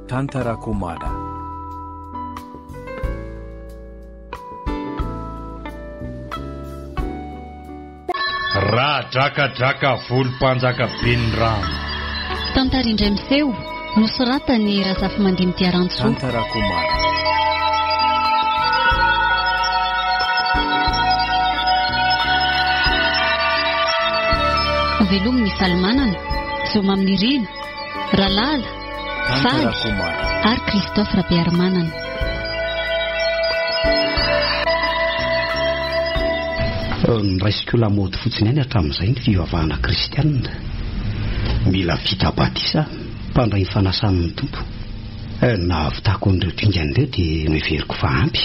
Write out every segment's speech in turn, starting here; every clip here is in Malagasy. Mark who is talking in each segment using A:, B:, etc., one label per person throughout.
A: Tantarako mada.
B: Raha drakadraka volompanjaka benirano.
C: Tantara indray miseho nosoratany Razafy Mandimy Tiarantsoa.
A: Tantarako mada.
C: Velomy ny falimanana, Zoma amin'ny Rina, Ralala, Faly ary Christophe Rabearimanana.
D: Niraisiko lamody fotsiny any hatramin'izay ny fivavahana kristianina. Mila vita batisa mpandray ny fanasan'ny tompo. Nahavitako an'ireo dingana ireo dia miveriko fa ampy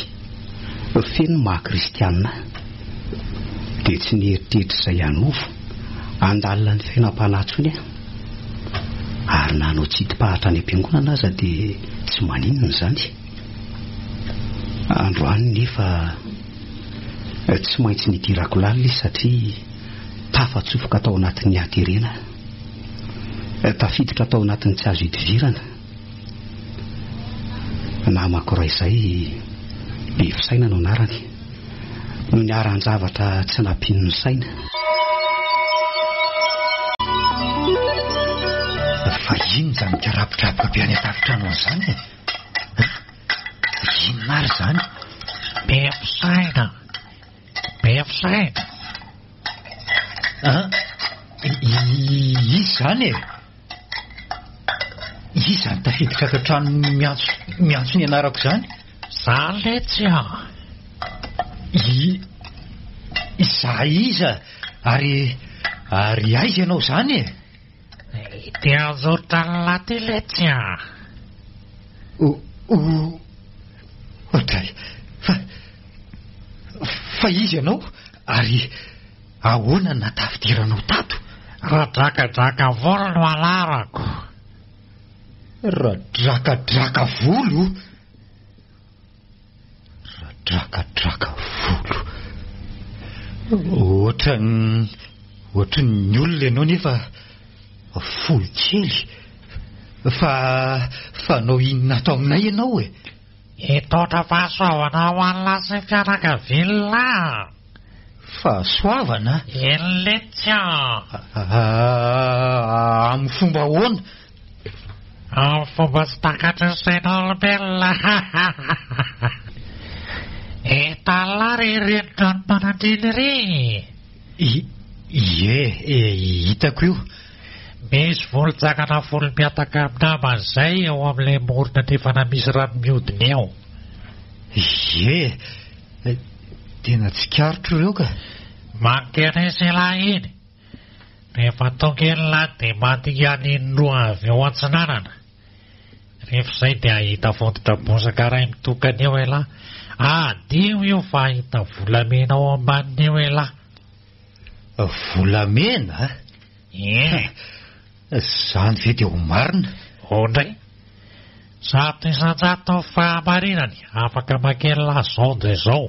D: feno maha-kristianina dia tsy nieritreritra izay hanovo andalina ny fiainam-panahtsony ary nanao tsidym-pahatra any am-piangonana aza dia tsy maninona izany. Androany nefa tsy maintsy nidirako lalina izy satria tafatsofoka tao anatin'ny aterena, tafiditra tao anatin'ny tsy azo hidivirana. Namako iray izay Befisaina no anarany, no niaran-javatra tsy nampino ny saina.
E: Fa inona izany mikarapidrapika be any an-tafitrano an'izany? Inona ary izany?
F: Befisaina.
E: Izy izany e? Izy izany tafiditra ka trano miantso ny anarako izany?
F: Zany letsy
E: Iza iza ary aiza ianao izany e?
F: Dia azotra ny laty letsy
E: Otray, fa izy ianao ary ahoana natafidiranao tato?
F: Radrakadraka volo no alarako.
E: Radrakadraka volo? Radrakadraka volo. Ohatran'ny olona ianao nefa folo kely. Fa nao inona atao aminay ianao e?
F: Hitaotra fahasoavana ho an'ny lasy fianakaviana.
E: Fahasoavana?
F: Eny letsy
E: amin'ny fomba ahoana?
F: Amin'ny fomba tsy takatry ny sain'olombelona. Etalary irenitra ny manadiny ry.
E: Hitako io.
F: Misy volontsakana volo-miataka amin'ny namazay eo amin'ilay morona nefana misy rano mihodiny eo.
E: Tena tsikarotro ireo ka.
F: Mankenesy lahy iny. Rehefa tonga eny lahy dia mandiany indroa avy eo antsinanana. Rehefa izay dia ahita fontotra bozaka ray mitokana eo elahy. Adio io fa ahita volamena ao ambaniny eo elahy.
E: Volamena? Zany ve dia ho marina?
F: Ondray. 100 fahamarinany afaka makeny lahy zao dia zao.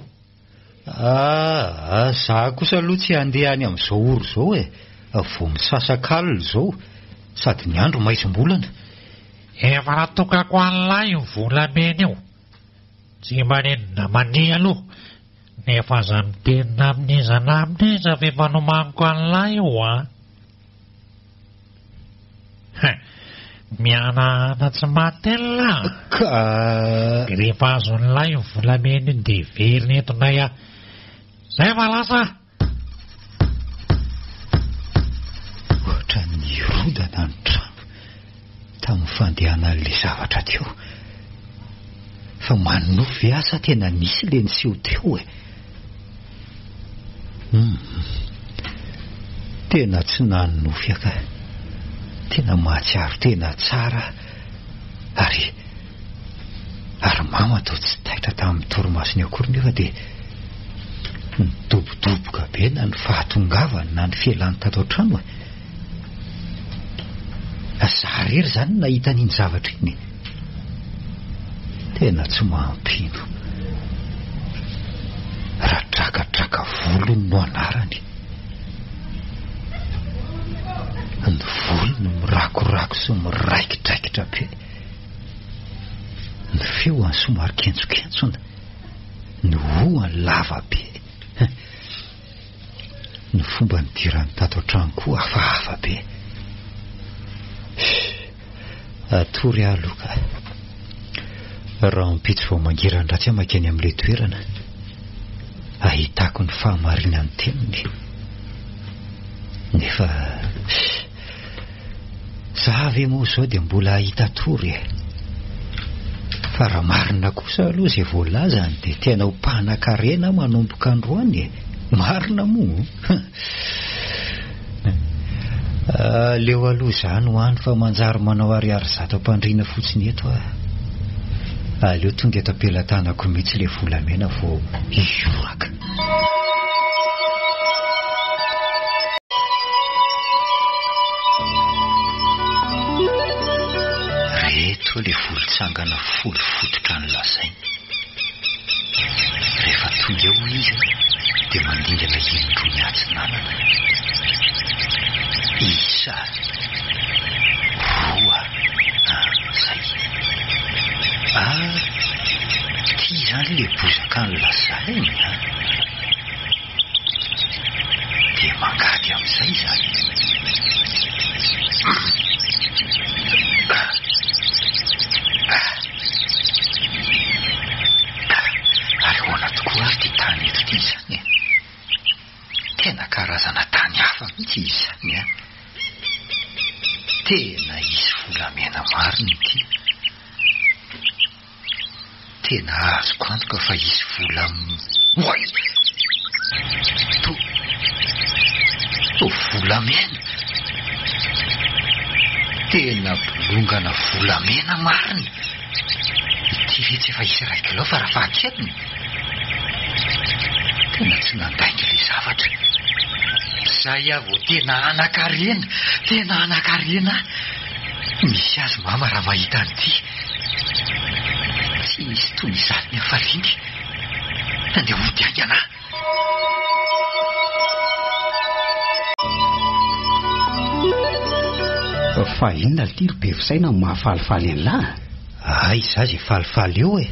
E: Za kosa aloha tsy handeha any amin'izao oro izao e. Vao misasak'alina izao sady ny andro maisam-bolana.
F: Efa natokako an'lahy io volamena io. Tsy manenina mani aloha. Nefa aza mitenina amin'iza na amin'iza ve manomaniko an'lahy io mianana tsy matella. Rehefa azon'lahy io volamena io dia veriny entonay zay malasa.
E: Ohatran'ny rodana ny trano tamin'ny fandehanan'ilay zavatra teo. Fa manofy asa tena nisy le niseho teo e. Tena tsy nanofy aka. Tena mahatsiaro tena tsara ary mama tao tsy taitra tamin'ny torimasony akory nefa dia nidobodoboka be na ny fahatongavany na ny fialany tato an-trano za rery izany nahita n'iny zavatra iny. Tena tsy mahampino. Radrakadraka volo no anarany. Ny volony mirakorako sy miraikidraikitra be. Ny feoany somary kentsokensona, ny hoany lava be. Ny fomba nidirany tato an-trano koa hafahafa be. Atory aloka, raha mpitsy vao mangiran-dratsy aho makeny amin'ilay toerana, ahitako ny fahamarinany teniny. Nefa zavy moa zao dia mbola ahita tory. Fa raha marina kosa aloha izay voalazany dia tena ho mpanan-karena manomboka androany. Marina moa. Leo aloha izany ho any fa manjary manao ariary zato ampandriana fotsiny eto ah. Aleo tonga eto ampelantanako mihitsy ilay volamena vao ioraka. Reheto ilay volontsangana folo fototra ny lazainy. Rehefa tonga eo izy dia mandingana indro miatsinanana. Isa, roa, zay. Ty zany le bozaka ny lazainy dia mangady amin'izay zany. Ahoana tokoa ary ty tany eto ty zany. Tena karazana tany hafa mihitsy izy zany. Tena isy volamena marina ity. Tena azoko antoka fa isy vola Oay! To volamena. Tena bolongana volamena marina. Ity vetsy efa isy ray kilao fa raha fahaketiny. Tena tsy nandainga ilay zavatra. Zay avo tena anakarena. Tena anakarena. Misy azy mama raha mahita an'ity. Tsy misy toy izany ny hafaliany. Andeha hody aingana.
D: Fa inona tiry be fisaina ny mahafalifaly an'lahy?
E: Ay, zazy falifaly eo e.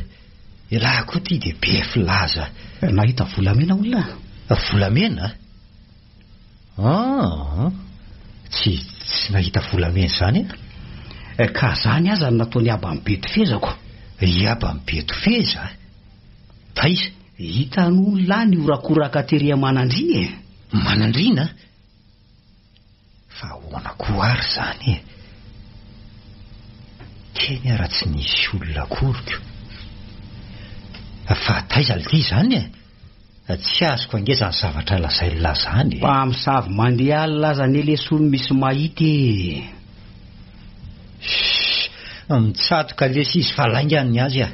E: Ilahy koa ty dia be filaza.
D: Nahita volamena olona?
E: Volamena? Tsy nahita volamena zany
D: e? Ka zany aza ny nataony aba amin'ny betifezako.
E: Iaba amin'ny betifeza? Taiza?
D: Hitan'olona lahy ny orakoraka tery manandriny e.
E: Manandrina? Fa ahoana koa ary zany e. Teny raha tsy nisy olona koriko. Fa taiza ity zany e. Tsy azoko angezany zavatra lazailona zany.
D: Mpamosavy mandeha laza ny lesolo misy mahity.
E: Mitsatoka lesy izy falaingany azy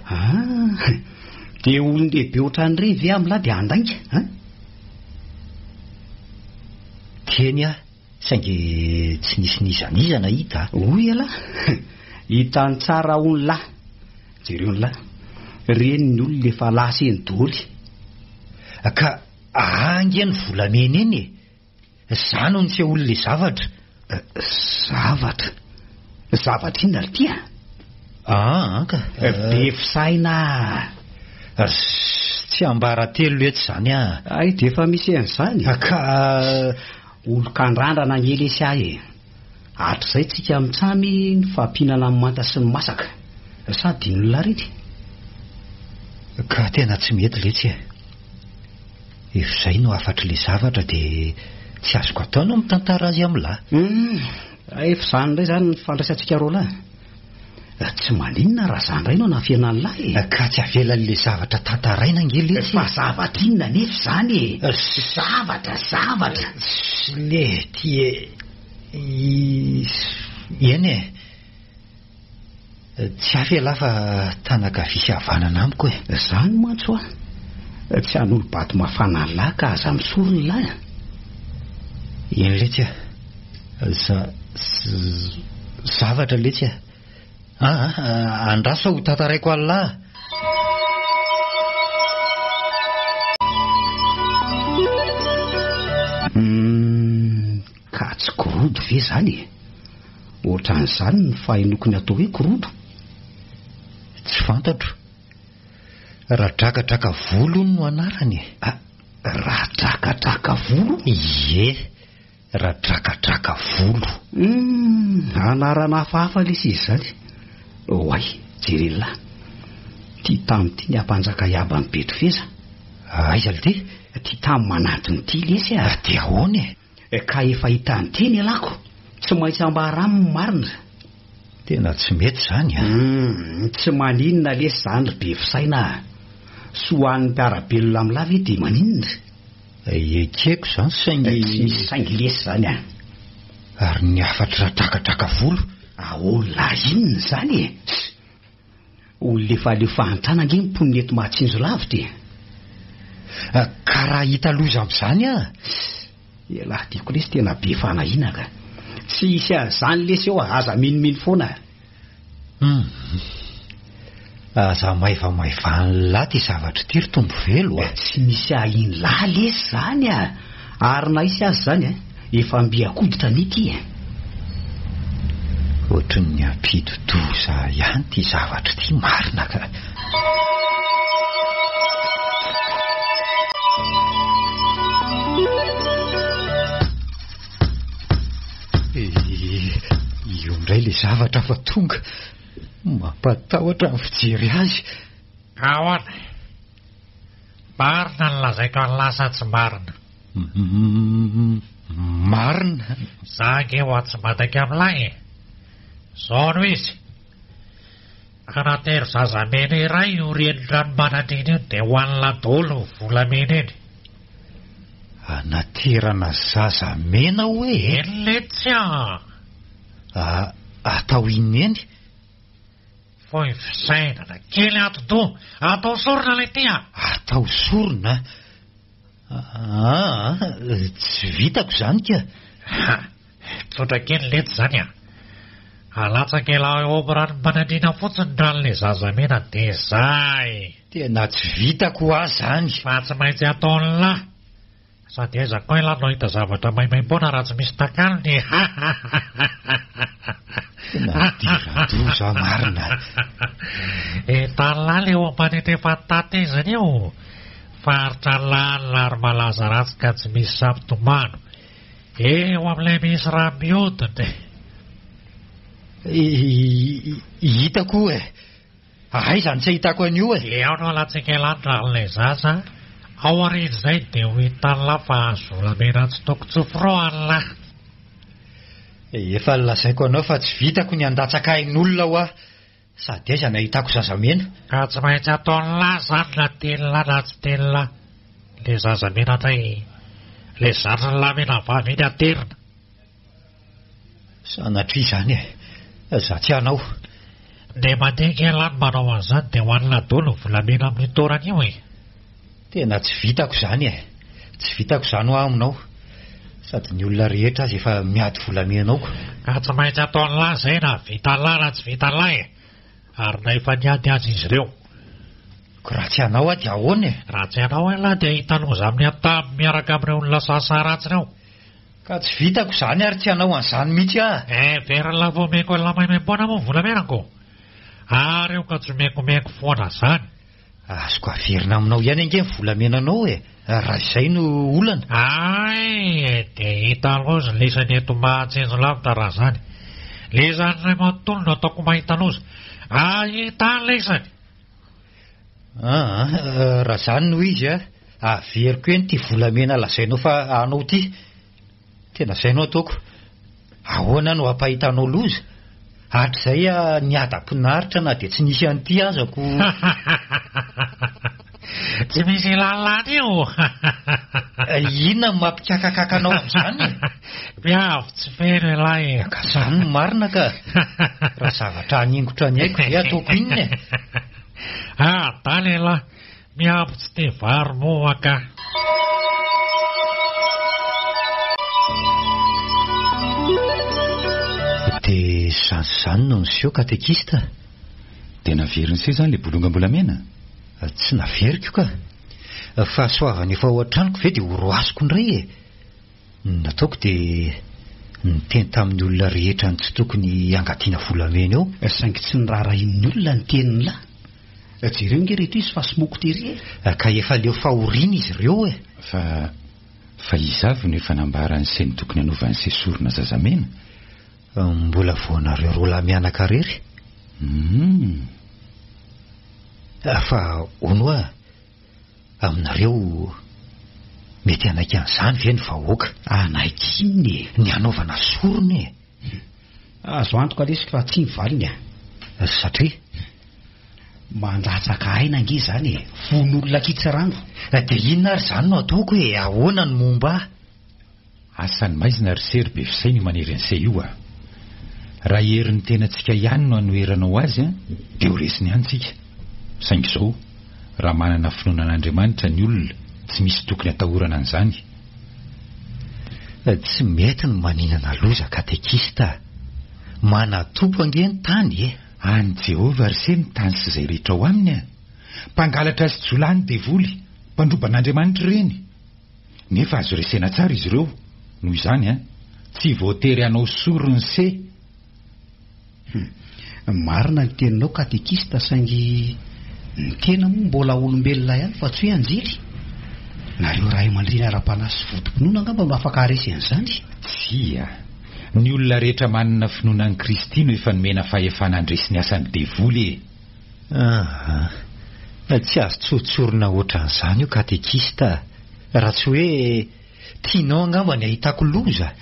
D: dia olon-dehibe ohatran'ireny ve amin'lahy dia andainga
E: teny saingy tsy nisy nizanizana hita.
D: Hoy ala hitany tsara hono lahy. Jereo ny lahy reny ny olona efa laseny doly.
E: Ka ange ny volamena eny e. Zany ho ny tsy olona zavatra.
D: Zavatra inona ry tia?
E: Ka
D: be fisaina.
E: Tsy ambara telo eto zany
D: Ay dia efa misy an'izany.
E: Ka
D: olo-kandrandra nangelesy ahy e. Hatr'izay tsika mitsamy ny fampinana ny manta sy ny masaka. Sady ny olona reny.
E: Ka tena tsy mety letsy e. Izay no afatra le zavatra dia tsy azoko ataona mitantara azy amin'lahy.
D: Efa zany indray zany ny fandraisantsika roa lahy. Tsy maninona raha zany indray no nafiana ny lahy.
E: Ka tsy avelan'le zavatra tantaraina angely
D: fa zavatra inona nefa zany e. Zavatra
E: lety eny e. Tsy avela fa tanakavisy havanana amiko e.
D: Zany mantsy oa. Tsy hanolo-bato mafana ny lahy ka aza misoro ny lahy.
E: Eny letsy zavatra letsy andraso ho tantaraiko alahy.
D: Ka tsy korodo ve zany e. Ohatran'izany ny fahinokony atao hoe korodo.
E: Tsy fantatro. Radrakadraka volo no anarany.
D: Radrakadraka volo?
E: Ie, radrakadraka volo.
D: Anarana hafahafa lesy izy zany. Oay, jerelona. Ty tamy ty ny ampanjaka iaba ny Betrofeza.
E: Aiza le ty?
D: Ty tamy manatony ty lesy a.
E: Ty ahoany?
D: Ka efa hitany teny alako. Tsy maintsy ambaramy marina.
E: Tena tsy mety zany a.
D: Tsy maninona lesy zany be fisaina. Soan'ny mpiarabelona amin'ny lava dia maninona.
E: Ekeko zany saingy
D: saingy lesy zany a.
E: Ary ny afatra radrakadraka volo.
D: Olona inona zany e? Olona efa fahantana nge mimponiny eto Mahatsinjo lavitra.
E: Karaha hita loza amin'izany a.
D: Elahy tiako lesy tena be fanahina ka. Tsy hisy azany lesy eo aza miniminy foana.
E: Aza maivamaivany lahy ty zavatra ty ry tombo velo a.
D: Tsy misy ahiny lahy lesy zany a. Ary na isy azy zany a, efa mbiakoditra mity a.
E: Ohatran'ny ampidodoza ihany ty zavatra ty marina ka. Io indray le zavatra fa tonga mampatahotra ny fijery azy.
F: Ahoana? Marina ny lazaiko ny lasa tsy marina.
E: Marina?
F: Zange ho tsy mataky amin'ilay. Zao no izy. Anatery zazamena iray orien'ny ranomanadriny io dia ho an'ny ladolo volamena iny.
E: Anaterana zazamena hoe?
F: Eletsy a.
E: Atao ineny?
F: Foi fisainana kely atao sorona le tia.
E: Atao sorona? Tsy vitako zany ka.
F: Tsotra kely lety zany a. Alatsaka ela oby ranomanadrina fotsiny ran'le zazamena dia zay.
E: Tena tsy vitako azy zany.
F: Fa tsy maintsy ataony lahy. Sady aiza koa ilah no hita zavatra maimaim-poana raha tsy misy takalony.
E: Tena diradoza marina.
F: Tany lahy le mampanetrefa tatezany io. Faritra lany ary malaza ratsy ka tsy misy sampitomano. Eo amin'ilay misy raha miodiny.
E: Hitako e. Aiza ny tsy hitako an'io e.
F: Le ao no alatsika elany ran'ilay zaza. Ao arin' izay dia ho hitany lahy fa zolamena tsy toko tsoforoany lahy.
E: Efa lazaiko anao fa tsy vitako ny andatsaka ain'olona ho aho. Sady aiza ny ahitako zazamena.
F: Ka tsy maintsy ataony lahy zany na teny lahy na tsy teny lahy. Le zazamena tay le zatra ny lamena vavy iny aterina.
E: Sanatria zany e. Za tsy anao.
F: Dia mandeha elany manao an'izany dia ho an'ny ladolo volamena amin'ny torany io e.
E: Tena tsy vitako zany e. Tsy vitako zany ho aminao. Sady ny olona rehetra azy efa miady volamenao.
F: Ka tsy maintsy ataony lahy zay na vita lahy na tsy vita lahy e. Ary na efa niady azy izy ireo.
E: Ko raha tsy anao ady ahoana e.
F: Raha tsy anao lahy dia hitanoza amin'ny atamy miaraka amin'ireo olona sasaratsy ireo.
E: Ka tsy vitako zany ary tsy anao an'izany mihitsy ah.
F: Verina vao meko olona maimaim-poana moa volamenako. Ary eo ka tsy meko foana zany.
E: Azoko averina aminao ihany ange ny volamenanao e. Raha izay no olana.
F: Ay, dia hita loza lesany eto Mahatsinjo lavitra raha zany. Lesany ray manontolo no ataoko mahita loza. Hita lesany.
E: Raha zany no izy a. Averiko eny ty volamena lazainao fa anao ty. Tena zay no ataoko. Ahoana no ampahitanao loza? Hatr'izay niada-pinaritra na dia tsy nisy an'ity azako.
F: Tsy misy lalana io.
E: Inona no mampikakakakanao amin'izany?
F: Miavy tsy feno ilay.
E: Ka zany no marina ka. Raha zavatra haningotra ny haiko dia ataoko inona e.
F: Tany lahy. Miavy tsy te vary moa ka.
E: Dia zany no niseho katekista.
A: Tena veriny se zany le bolongambolamena.
E: Tsy naveriko ka. Fahasoavany efa ao an-tranoko ve dia horoasiko indray e. Nataoko dia niteny tamin'ny olona rehetra ny tsy tokony angatiana volamena eo.
D: Saingy tsy nirarahin'ny olona ny teniny lahy. jereo ngerehetra izy fa somoko tery
E: ka efa leo fahoriana izy ireo
A: fa izavy no efa nambarany seny tokony hanaovan'ny sesorina zazamena.
E: Mbola voanareo roa lahy mianaka rery. Fa onoa aminareo mety anaiky an'izany ve ny vahoaka?
D: Anaikiny
E: ny anaovana sorona
D: azo antoka lesika fa tsy mivaliny
E: satria
D: mandatsaka aina nge zany fon'olona kitsarano.
E: Dia inona ary zany no ataoko hoe ahoana ny momba
A: asany maizina ry sery be fisay ny manery an'izay io raha herin'ny tenantsika ihany no anoheranao azy dia ho resiny antsika. Saingy izao raha manana finoanan'Andriamanitra ny olona tsy misy tokony atahorana an'izany.
E: Tsy mety ny maninana loza katekista manatompo ange ny tany
A: any Jehova ry se ny tany sy izay rehetra ao aminy mpangalatra azy jolany devoly mpandroban'Andriamanitra ireny. Nefa azo resena tsara izy ireo noho izany tsy voatery anao sorony se.
D: Marina ny teninao katekista saingy ny tena moa mbola olombelona ihany fa tsy hoe anjely. Nareo ray aman-dreny ara-panasy vodom-pinoana angamba no afaka haresy an'izany.
A: Tsia ny olona rehetra manana finoanan'i Kristy no efa nomena fahefana handresy ny asan'ny devoly
E: tsy azo tsotsorona ohatran'izany io katekista raha tsy hoe tianao angamba ny ahitako loza.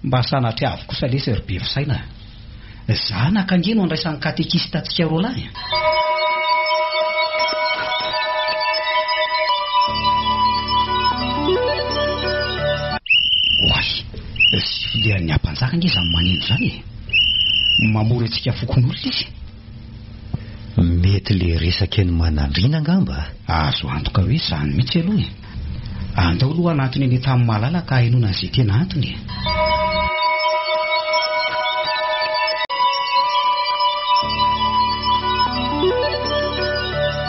D: Mba sanatria avy kosa lesy ry be fisaina zanaka ange no andraisan'ny katekista antsika roa lahy. Filian'ny ampanjaka nge izany manino zany mamory antsika fokon'olona izy.
E: Mety le resaka ny manandrina angamba
D: azo antoka hoe izany mihitsy aloha andao aloha anatony eny tamin'ny malalaka hainona an'izay tena antony.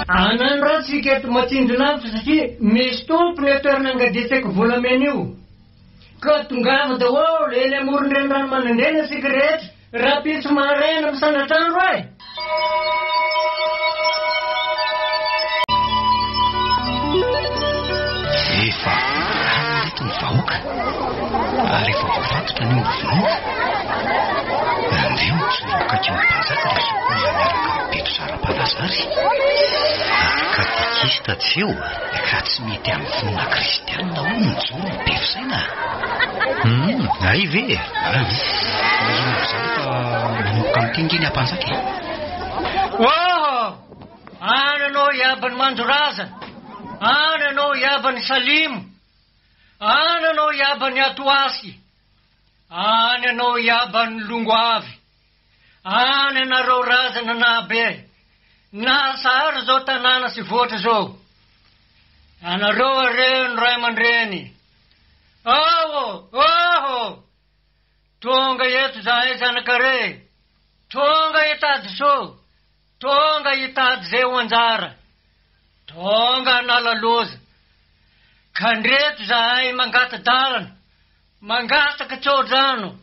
G: Anano ratsika eto matindrinavitra satria misy tompony atoerana angaditsako volamena io ka tongava daholo eny amoron'ireny rano manandrena sika rehetra raha pitso maraina misandratrandro ay.
D: Efa reto ny vahoaka ary efa voafatotra ny ombovinoka andeo mitsoraka keo mpanjaka raha sokola miaraka mipetro sara-palazary.
E: Katekista tsy eo
D: ka tsy mety amin'ny finoana kristianina ho mijoro ny be fisaina.
E: Ay ve
D: izany fa manomboka mitengeny ampanjaka
G: any anao iabany manjoraza, any anao iabany salimo, any anao iabany atoasy, any anao iabany longoavy, any anareo razana nabe na sara zao tanàna sy voatra zao. Anareo areno ray aman-dreny tonga eto zahay zanakare, tonga hitady so, tonga hitady zay ho anjara, tonga hanala loza. Kandreto zahay mangata dalana, mangataka tsodrano.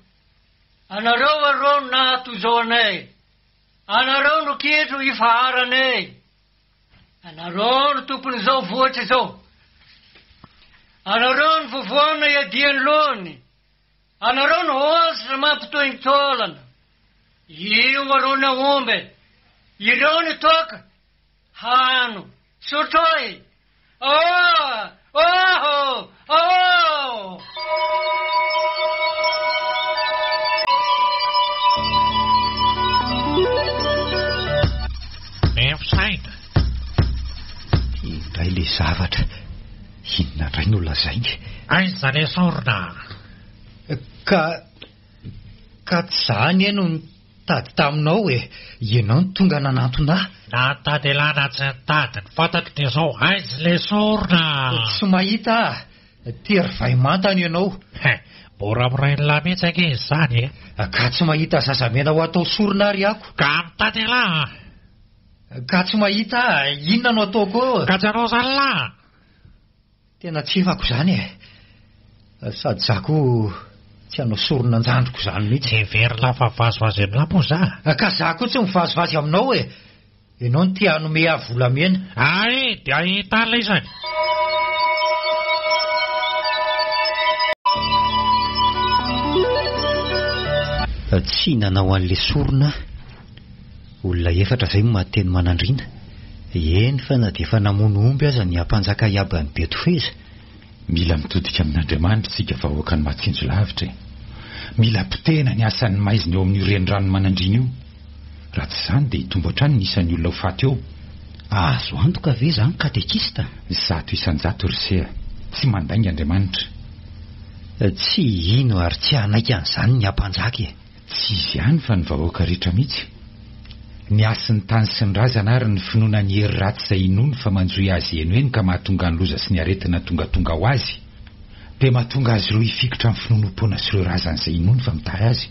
G: Anareo areo nato zao anay, anareo no kitro ifaharanay, anareo no tompony zao voatra zao, anareo no vovoana iadiany lony, anareo no osy mampitoy ny tolana. Io areo na ombe, ireo ny toka hano sotroy.
F: Saina
E: indray le zavatra inona indray no lazainy
F: aiza le sorona
E: ka tsy zany eno ny tady taminao hoe ianao ny tonga nanantona
F: natady lana tsy tady ny fantatro dia zao aiza le sorona
E: tsy mahita tery vai mantany ianao
F: mora amiray ny lahy mihitsy ange izany
E: ka tsy mahita zazamena ho atao sorona ary ako
F: ka mitady lahy
E: ka tsy mahita inona no ataoko
F: ka tsy anao zany lahy
E: tena tsy efako zany sady zako tsy hanao sorona anjandroko zany mihitsy
F: tsy very lafa vazovazy aminao moa za
E: ka za koa tsy mivazovazy aminao Ianao no tia hanome volamena.
F: Dia ahita ilay izany.
E: Tsy nanao an'le sorona. Olona efatra izay mateny manandrina. Eny fa na dia efa namono omby aza ny ampanjaka iabany Betofeza.
A: Mila mitodika amin'Andriamanitra tsika vahoaka ny matsinjo lavitra. Mila pitena ny asan'ny maizina eo amin'io renirano manandrina io. Raha tsy izany dia hitombo hatrany ny isan'ny olona ho faty eo.
D: Azo antoka ve izany katekista?
A: 100 risea. Tsy mandainga Andriamanitra.
E: Tsy ino ary tsy hanaiky an'izany ny ampanjaka.
A: Tsy izy ihany fa ny vahoaka rehetra mihitsy. Ny asin'ny tany sy ny razana ary ny finoana ny hery ratsy izay inony fa manjoy azy eno eny ka mahatonga ny loza sy ny aretina tonga ho azy, dia mahatonga azy ireo hifikotra amin'ny finonom-poana sy ireo razana izay inony fa mitahy azy.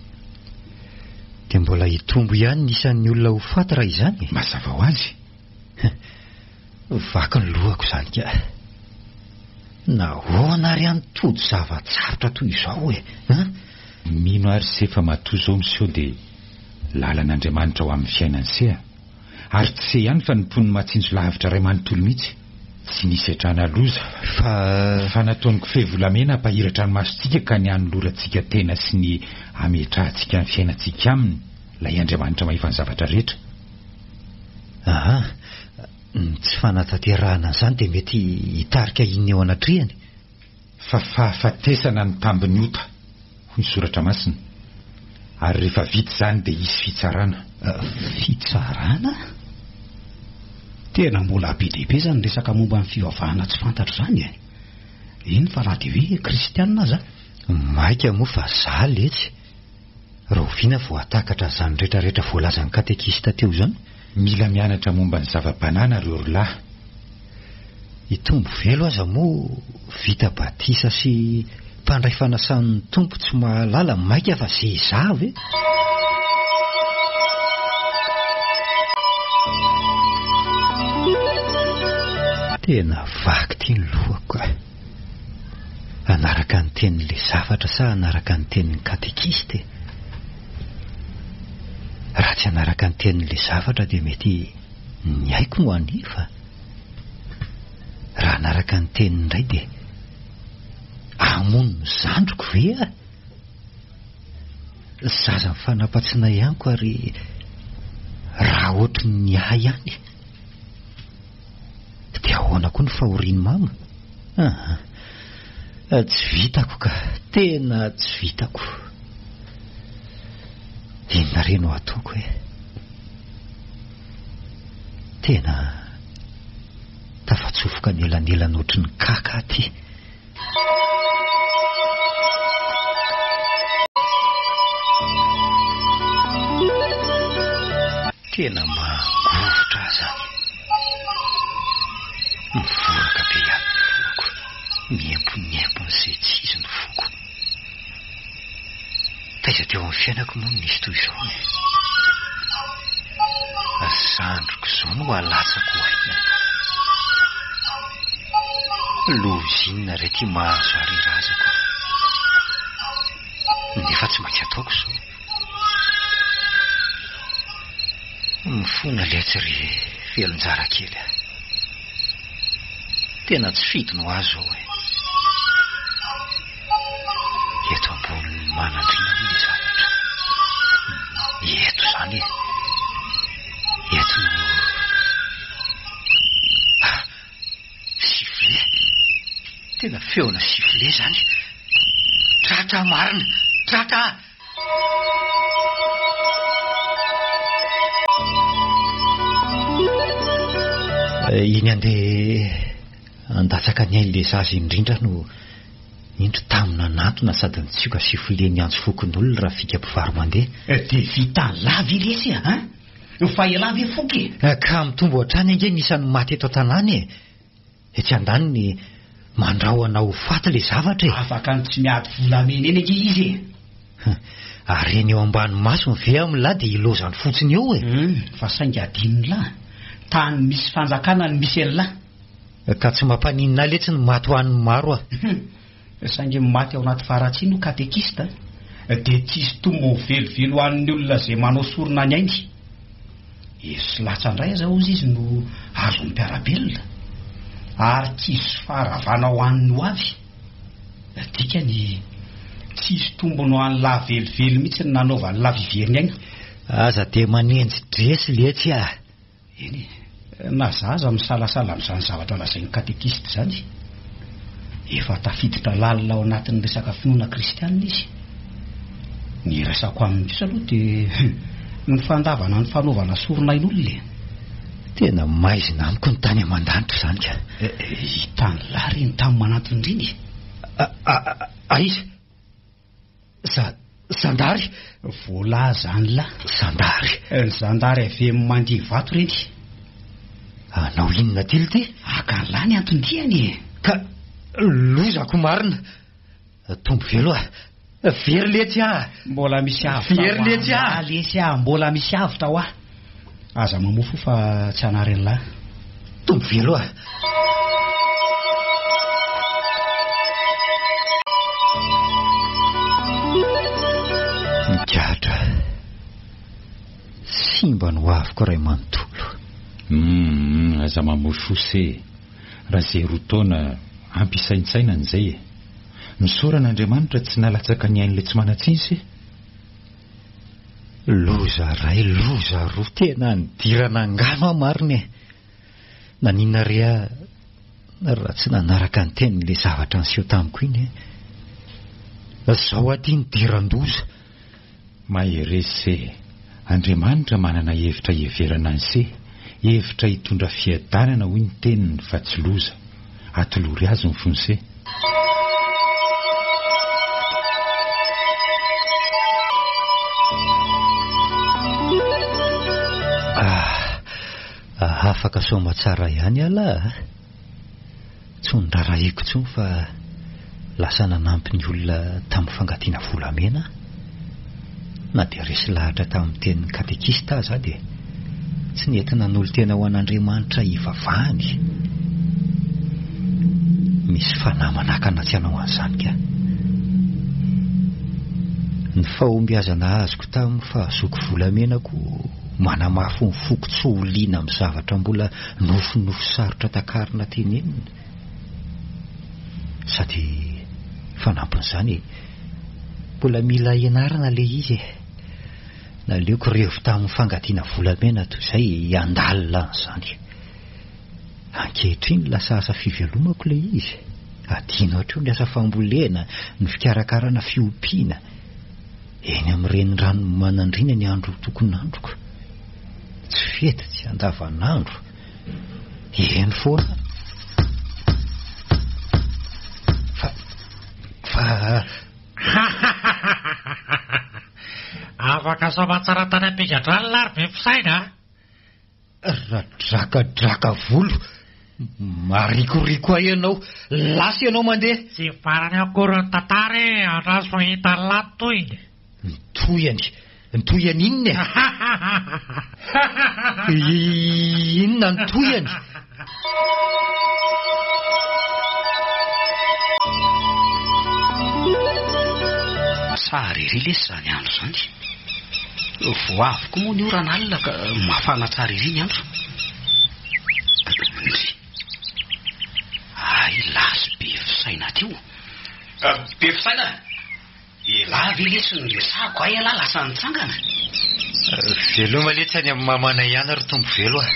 E: Dia mbola hitombo ihany ny isan'ny olona ho faty raha izany.
A: Mazava ho azy.
E: Vaky ny lohako izany ka. Nahoana ary any todo zava-tsarotra toy izao e?
A: Mino ary se fa matoa izao miseho dia lalan'Andriamanitra ho amin'ny fiainany seha. Ary tsy se ihany fa ny mpon'ny matsinjo lavitra ray manontolo mihitsy. Tsy nisy hatrana loza fa nataony kofehy-volamena hampahiratra ny masontsika ka ny hanolorantsika tena sy ny hametrahantsika ny fiainantsika aminy ilay Andriamanitra mahita ny zavatra rehetra.
E: Tsy fanatanterahana an'izany dia mety hitarika inona eo anatrehany.
A: Fa fahafatesana ny tambiny ota hoy ny soratra masina. Ary rehefa vita izany dia hisy fitsarana.
D: Fitsarana? Tena mbola be dehibe izany resaka momba ny fivavahana tsy fantatro izany e. Iny fa raha dia hoe kristianina aza.
E: Maika moa fa zaho letsy. Raha oviana voatakatra izany rehetrarehetra voalazan'ny katekista teo izany.
A: Mila mianatra momba ny zava-banana ireo rolahy.
E: Hitombo velo aza moa vita batisa sy mpandray fanasan'ny tompo tsy mahalala maika fa zeza ve? Tena vaky tia ny lohako. Anaraka ny tenin'le zavatra sa anaraka ny tenin'ny katekista? Raha tsy anaraka ny tenin'le zavatra dia mety ny haiko no anefa. Raha anaraka ny teniny indray dia amono ny zandroko ve a? Zaza mifanampatsiana ihaniko ary raha ohatry ny ahy ihany dia ahoana koa ny fahoriany mama? Tsy vitako ka, tena tsy vitako. Inona re no ataoko e? Tena tafatsofoka ny elanelana ohatry ny kaka aty. Tena mangovotra aza. Mivoraka be ihany ny foko. Miemponiempony izay tsy izy ny foko. Taiza teo amin'ny fiainako moa nisy toy izao e. Zandroko izao no alatsako aina. Lozinina rety mahazo ary razako. Nefa tsy maintsy ataoko izao. Mifona letry velonjara kely. Tena tsy fito no azo ao e. Eto ambony manandrina ny zavatra. Eto izany e. Eto no... Sifle. Tena feona sifle izany. Tratra marina. Tratra! Iny andeha andatsaka ny ain'le zaza indrindra no indro tamina nantona sady nitsioka sifle ny antso fokon'olona raha fika mpivaro mandeha.
D: Dia vita lava ilesy a? Fa elava e foky.
E: Ka mitombo hatrany ange nisan'ny maty eto an-tanàna e. Etsy andaniny mandrahoana ho faty le zavatra e.
D: Afaka ny tsy miady volamena eny ange izy e.
E: Ary eny eo ambany maso ny ve amin'ny lahy dia ilozany fotsiny eo e.
D: Fa saingy adininy lahy. Tany misy fanjakana ny misy an'lahy.
E: Ka tsy mampaninina letsy ny maty ho an'ny maro a.
D: Saingy maty ao anaty faratsiny no katekista dia tsisy tombo velivelo ho an'ny olona izay manao sorona ny ainy. Isy latsandray aza ozy izy no azo mipiarabelona ary tsisy faharavana ho an'ny ho avy. Dikany tsisy tombony ho an'ny lahy velively mihitsy ny nanaova ny lahy viveriny agny.
E: Aza dia manenjy dresy letsy a.
D: Eny, na zaza misalasala amin'izany zavatra lazain'ny katekista izany. Efa tafiditra lalina ao anatin'ny resaka finoana kristianina izy. Ny resako amin'io aloha dia ny fandavana ny fanaovana soronain'olona.
E: Tena maizina amiko ny tany aman-danitra izany ka.
D: Hitany lahy reny tamin'ny manantony reny.
E: Aiza? Zandary?
D: Voalahy zany lahy.
E: Zandary?
D: Ny zandary avy amin'ny mandeha vato reny.
E: Anao inona tily ty?
D: Aka ny lahy ny antondiany.
E: Ka lozako marina. Tombo velo a. Very letsy a.
D: Mbola misy avy.
E: Very letsy a.
D: Lesy a, mbola misy avy tao a. Aza mamofo fa tsy anareny lahy.
E: Tombo velo a. Mikatra. Simba no aviko ray manontolo.
A: Aza mamofo se. Raha zay roa taona ampisaintsaina an'izay. Nisoran'Andriamanitra tsy nalatsaka ny ain'ilay tsy manatsinsy.
E: Loza ray, loza roa, tena nidirana angano marina. Nanina rea raha tsy nanaraka ny tenin'ilay zavatra niseho tamiko iny. Zao aty nidiran-doza.
A: Maherese, Andriamanitra manana hevitra heverana an'se, hevitra hitondra fiadanana hoy ny teniny fa tsy loza. Atolory azy ny fonse.
E: Afaka soma tsara ihany ala. Tsy nirarahiko tsony fa lasa nanampy ny olona tamin'ny fangatiana volamena. Na dia resy lahatra tamin'ny tenin'ny katekista aza dia tsy nentina n'olo tena ho an'Andriamanitra hivavahany. Misy fanahy manakana tsy hanao an'izany ka. Ny fahombiazana azoko tamin'ny fahazoko volamenako manamafy ny foko-tsy oliana amin'ny zavatra mbola nofinofo sarotra takarina teny eniny. Sady fanampin'izany mbola mila ianarana le izy. Naleoko revo tamin'ny fangatiana volamena toy izay andalina an'izany. Ankehitriny lasa asa fivelomako le izy. Adino hatreo ny asa fambolena, ny fikarakarana fiompiana. Eny amin'ireny rano manandrina ny andro tokony androko. Tsy fety, tsy andavanandro. Eny foana. Fa
F: afaka soma tsara tany ampigadrany lary be fisaina.
E: Radrakadraka volo. Marikoriko ahy ianao. Lasy ianao mandeha.
F: Tsy farany akory ny tantara andraso fahita ny lahy toyny.
E: Ntoyany inona? Inona ntoyany?
D: Tsara ery lesy zany andro zany. Voaviko moa ny orana alina ka mafana tsara ery ny andro. Ay, lasy be fisaina teo. Be fisaina? Elavy lesy ny lesako ay ala lasa nitsangana.
E: Veloma letsy any amin'ny mamana ihany ry tombo velo a.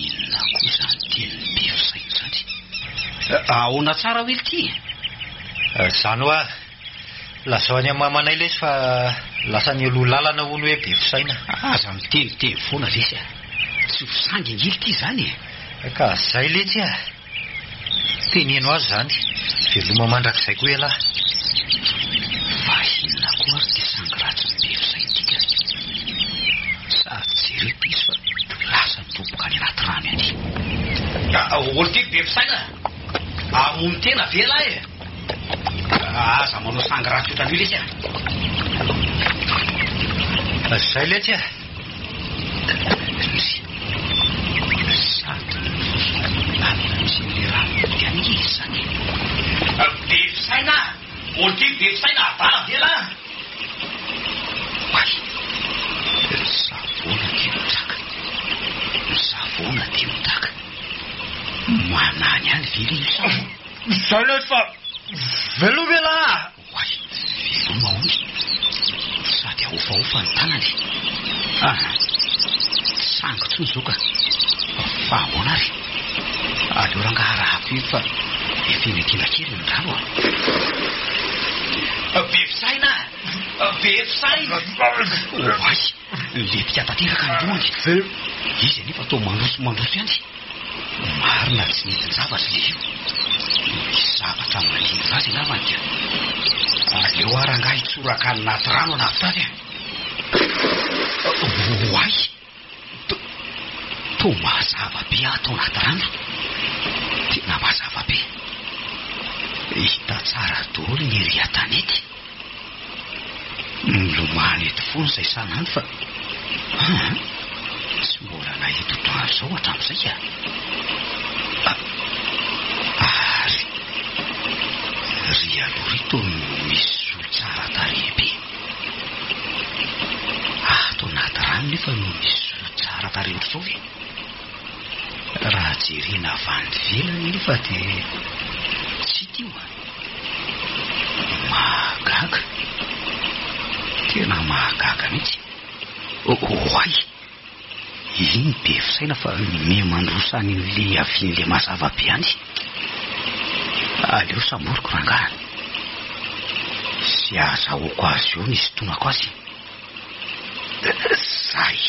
D: Inona koa zany teny be fisaina zany? Ahoana tsara hoe ity?
E: Zany hoa lasa any amin'ny mamanay lesy fa lasa ny aloha lalana hono hoe be fisaina.
D: Aza miteny foana lesy a. Tsy fisangy ngily ity zany.
E: Ka zay letsy a. Teneno azy zany. Veloma mandrakizay koa ela.
D: Fa inona koa ary ty sangy ratsy ny be fisaina tika. Sady jereto izy fa lasa mitomboka any anaty rano any. Olo ty be fisaina. Amono tena vela e. Aza manao sangy ratsy otrany io lesy a.
E: Zay letsy a.
D: Sady lamina misy le rano ty any izy zany. Be fisaina. Olo ty be fisaina avana vela. manany any vily io sa
B: zany fa velomela
D: oay velomahony sady ahofahofa ny tanany sangotsony zao ka fa ahoana ary aleo rangaharahako io fa efenetiana kely ny rano befisaina befisaina oay letika tanteraka ny lohany izy anefa atao mandroso ihany marina tsy nentiny zavatra le io misy zavatra maliny vazy navanika aleo arangah hitsoraka anaty rano anavitany oay to mazava be atao anaty rano tena mazava be hita tsara daholo ny ry atanety milomany eto foana izay sanany fa tsy mbola nahito toandro zao hatramin'izay ary ry aloha rito misy olo tsara tarehibe ato anaty rano nefa no misy olo tsara tarehy ohatr'izao ve raha jerena avany velany nefa dia tsy tio mahagaga tena mahagaga mihitsy oay iny be fisaina fa me mandrosany le avin'le mazava be any aleo samboriko rangaha sy azahoako azy eo nisy tonako azy zay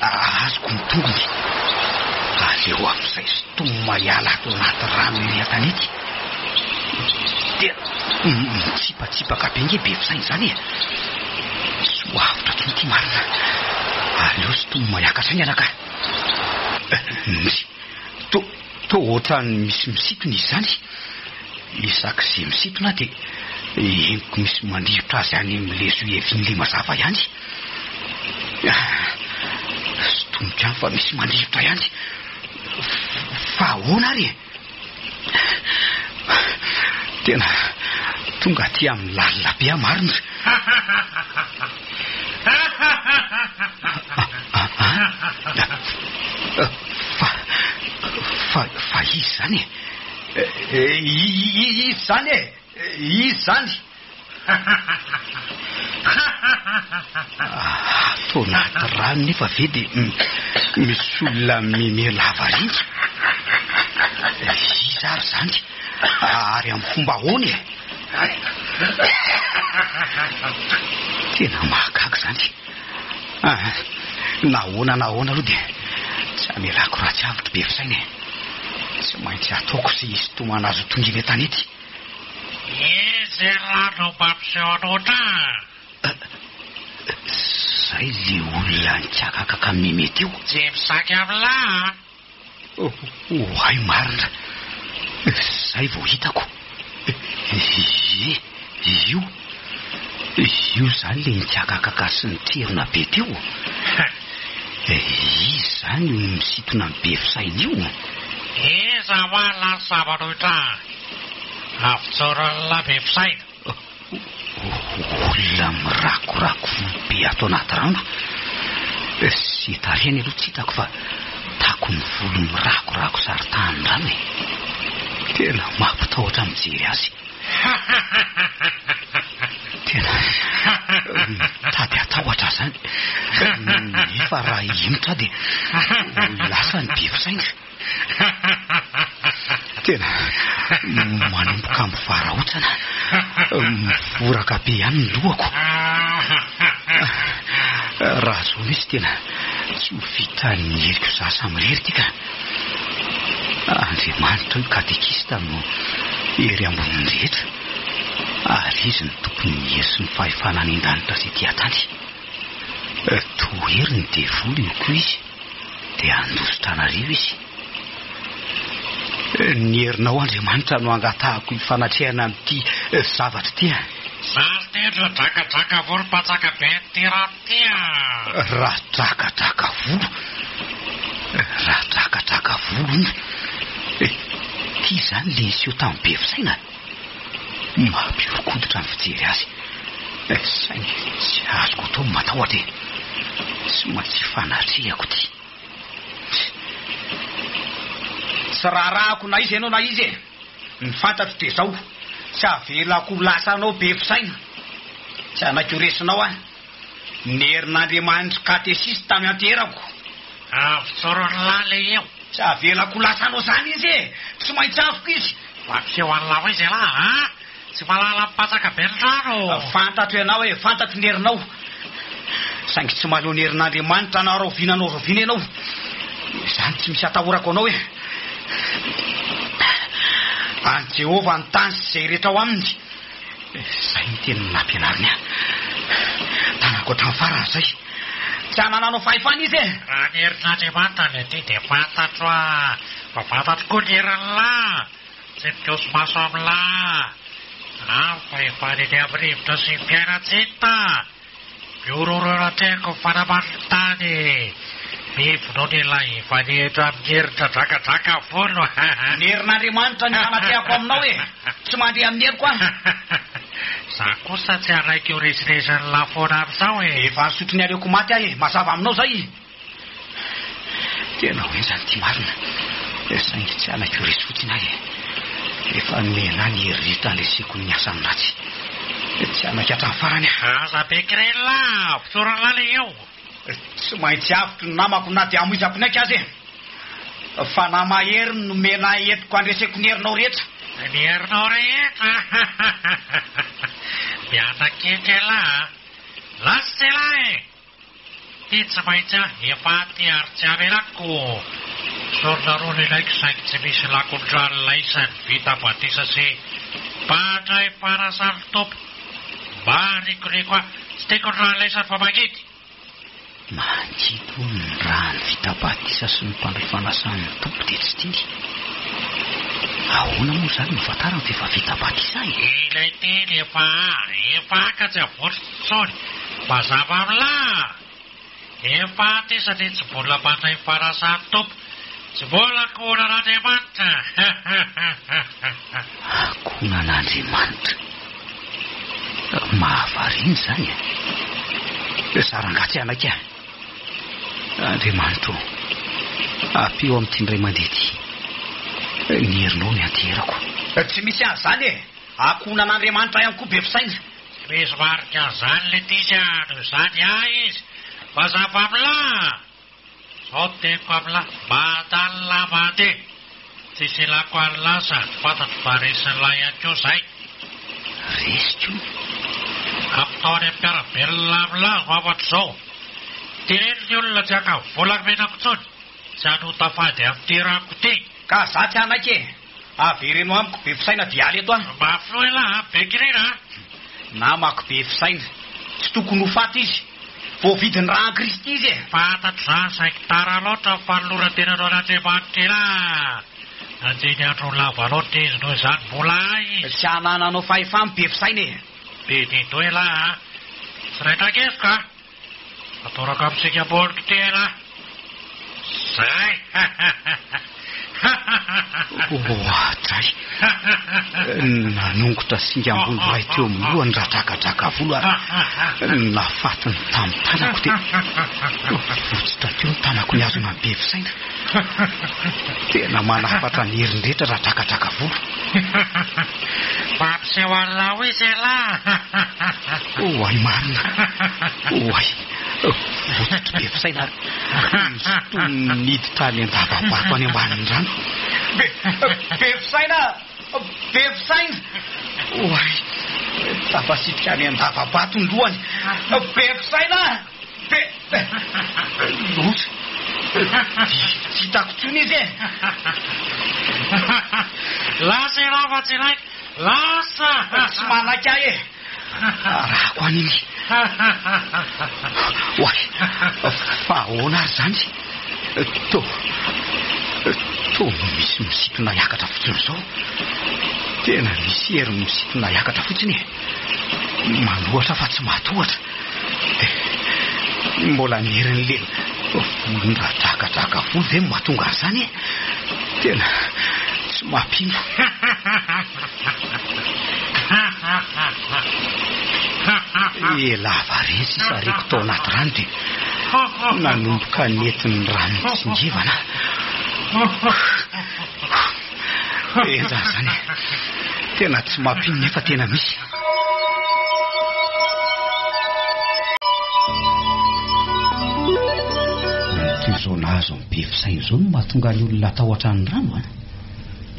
D: azoko mitongony aleo amin'izay sotoma iala ato anaty rano ry atanety dia mitsipatsipaka be nge be fisainy zany sy ho avitra tsony ty marina aleo sotoma iakatra iny anaka to ohatrany misy misitona izy zany isak'izay misitona dia eniko misy mandrivotra azy any am'le zoevin'le mazava ihany sotomika any fa misy mandrivotra ihany fa ahoana ary tena tonga ty amin'ny lalina be amarina fa izy zany izy zany izy zany to naty rano nefa ve dia misy olona mimelava rindry izy ary zany ary amin'ny fomba ahoany tena mahagaga zany nahoana aloha dia tsy amelako raha tsy avitry be fisaina tsy maintsy ataoko sy izy tomana azo tonginy tanety
F: izy rano mampisehoanotra
D: zay le olona nitsakakaka mimety io
F: tsy misaky amin'la
D: oay marina zay vao hitako io zany le nitsakakaka sy niterina be teo izy zany misitona ny be fisainy io
F: iza malany zavanoitra avitsoran'la be fisaina
D: olona mirakorako be ato anaty rano sy tareny aloha tsy hitako fa tako ny volo mirakorako saritany rano tena mampitahotra mijery azy tena tady atahotra zany nefa raha imotra dia lasa ny be fisaina tena manomboka mivarahotsana mivoraka be ihany ny lohako raha zao misy tena tsy ho vita ny heriko za samyrery ty ka andriamanitra io katekista no ery amboniny rehetra ary izy ny tompony hery sy ny fahefana any an-danitra zay ty atany tohery ny devoly io koa izy dia andositra anareo izy ny herinao andriamanitra no angatahako ifanatrehana amin'ity zavatra ty
F: zazy tendra drakadraka volo patsaka be ty rano ty
D: raha drakadraka volo ty zany le niseo tamin'ny be fisaina mampiorokoditra ny fijery azy sainy tsy azoko atao matahotra tsy maintsy fanatrehako ty Tsy rarahako na izy ianao na izy e. Ny fantatro dia zao, tsy avelako lasa anao be fisaina. Tsy anako resinao a. Ny herin'Andriamanitra katesisy tamy anterako.
F: Avitsorony lale eo.
D: Tsy avelako lasa anao zany izy e. Tsy maintsy afoko izy.
F: Vakseo an'lao izy ala, ha? Tsy malala mipatsaka be ny rano.
D: Fantatro ianao e, fantatro ny herinao. Saingy tsy maleo ny herin'Andriamanitra na rovinanao rovina ianao. Zany tsy misy atahorako anao e. Any Jehova ny tany sy zay rehetra ao aminy. Zay ny teny nampianariny a. Tanako hatramin'ny farany zay. Tsy hanananao fahefana izy e.
F: Raha ny herin'Andriamanitra ny aty dia fantatro a. Fa fantatro koa ny herin'Allah. Tsy mikosy maso amin'Allah. Fa efa neny amin'ny rivotra sy ny mpiainatsita. Miorororanteko fanamany ny tany. Mivono nylay efa nihitra amin'ny heritra drakadraka fono.
D: Ny herin'Andriamanitra ny fanatehako aminao e. Tsy mandeha amin'ny heriko a.
F: Za kosa tsy araiky ho rezirezin'ny lafona amin'izao e.
D: Efa nisotro ny aleoko maty ahy e. Mazava aminao zay. Tena hoe zany ty marina. Saingy tsy anaiky ho resy fotsiny ahy e. Efa mena ny herita leseko ny asa amin'ny ratsy. Tsy anaiky hatramin'ny farany a.
F: Aza bekrela, fitsorany lale eo.
D: Tsy maintsy avotro ny namako na dia amoizako naiky azy e. Fa namahery no mena entiko andreseko ny herinao rehetra.
F: Ny herinao rehetra. Mianakety ala. Lasa ela e. Ty tsy maintsy efa ty aritsy amelako. Sorona roa ny laiko saingy tsy misy lakondrano laisany vita batisa sy pandray parasany topo. Mba rikoriko a tsy teko ny rano laisany fa magity.
D: Manjito ny rano vita batisa sy ny mpandray fanasany topo dia tsy tiny. Ahoana moa zany nofatara ny efa vita batisa e.
F: Ilay teny efa aka tsy avotritsony. Mazava amin'la. Efa atisany tsy mbola mandray fanasany topo. Tsy mbola konan'Andriamanitra.
D: Konan'Andriamanitra. Mahavariny zany e. Sarangatsy anakya. Andriamanitra apio amin'ity ndray mandeha ty. Ny herinao ny anterako. Tsy misy an'izany e. Akonan'Andriamanitra ihany koa be fisaina.
F: Tsy misy marika an'izany le tisy no zany izy. Mazava amin'la. Sao teko amin'la madalina mandeha. Tsy silako an'la sady fantatro fa resin'la ihany koa zay.
D: Resiko?
F: Kapitaony ampiarabelona amin'la vavatro zao. Teneny ny olona tsy aka volamenako tsony. Tsy hanota fady amin'ny rako ty.
D: Ka za tsy anaiky e. Avereno amiko be fisaina dia aly eto a.
F: Mafinoela bekirina.
D: Namako be fisaina. Tsy tokony ho faty izy. Voavidiny raha Kristy izy e.
F: Fantatro zany saingy tara loatra fanoloran-tenanao an'Andriamanitra ela. Anjeny andro lava loatra izy noho izany mbola izy.
D: Tsy hanananao fahefany be fisaina e.
F: Be dito ela. Tsy raitrakeso ka. Atorako amintsika boliko ty ela. Zay.
D: Ohatray. Nanongotra singa ambony ray teo amin'ny lohany raha drakadraka volo ary nafatiny tamin'ny tanako dia votsitra teo ny tanako ny azona be fisaina. Tena manafatra ny heriny rehetra raha drakadraka volo.
F: Mampiseho an'lao izy ela.
D: Oay marina. Oay. Votsitra be fisaina ary niditra any an-davabato any ambanin'ny rano. Be fisaina. Be fisaina. Oay. Tafasitrika any an-davabato ny lohany. Be fisaina. Loza. Tsy hitako tsony izy e.
F: Lasa ela fa tsy laiko. Lasa.
D: Tsy manaiky ahy e. Rahako an'iny. Oay. Fa ahoana ary zany. To misy misitona hiakatra fotsiny zao. Tena misy hery misitona hiakatra fotsiny e. Manohatra fa tsy matohatra. Mbola ny herin'le volon-dra drakadraka volo ve mahatonga ary zany e. Tena tsy mampino. Elava reny sisa reko tao anaty rano dia nanomboka nentin'ny rano mitsingivana. Eza zany. Tena tsy mampino nefa tena misy. Zao nahazo ny be fisainy zao no mahatonga ny olona atahotra ny rano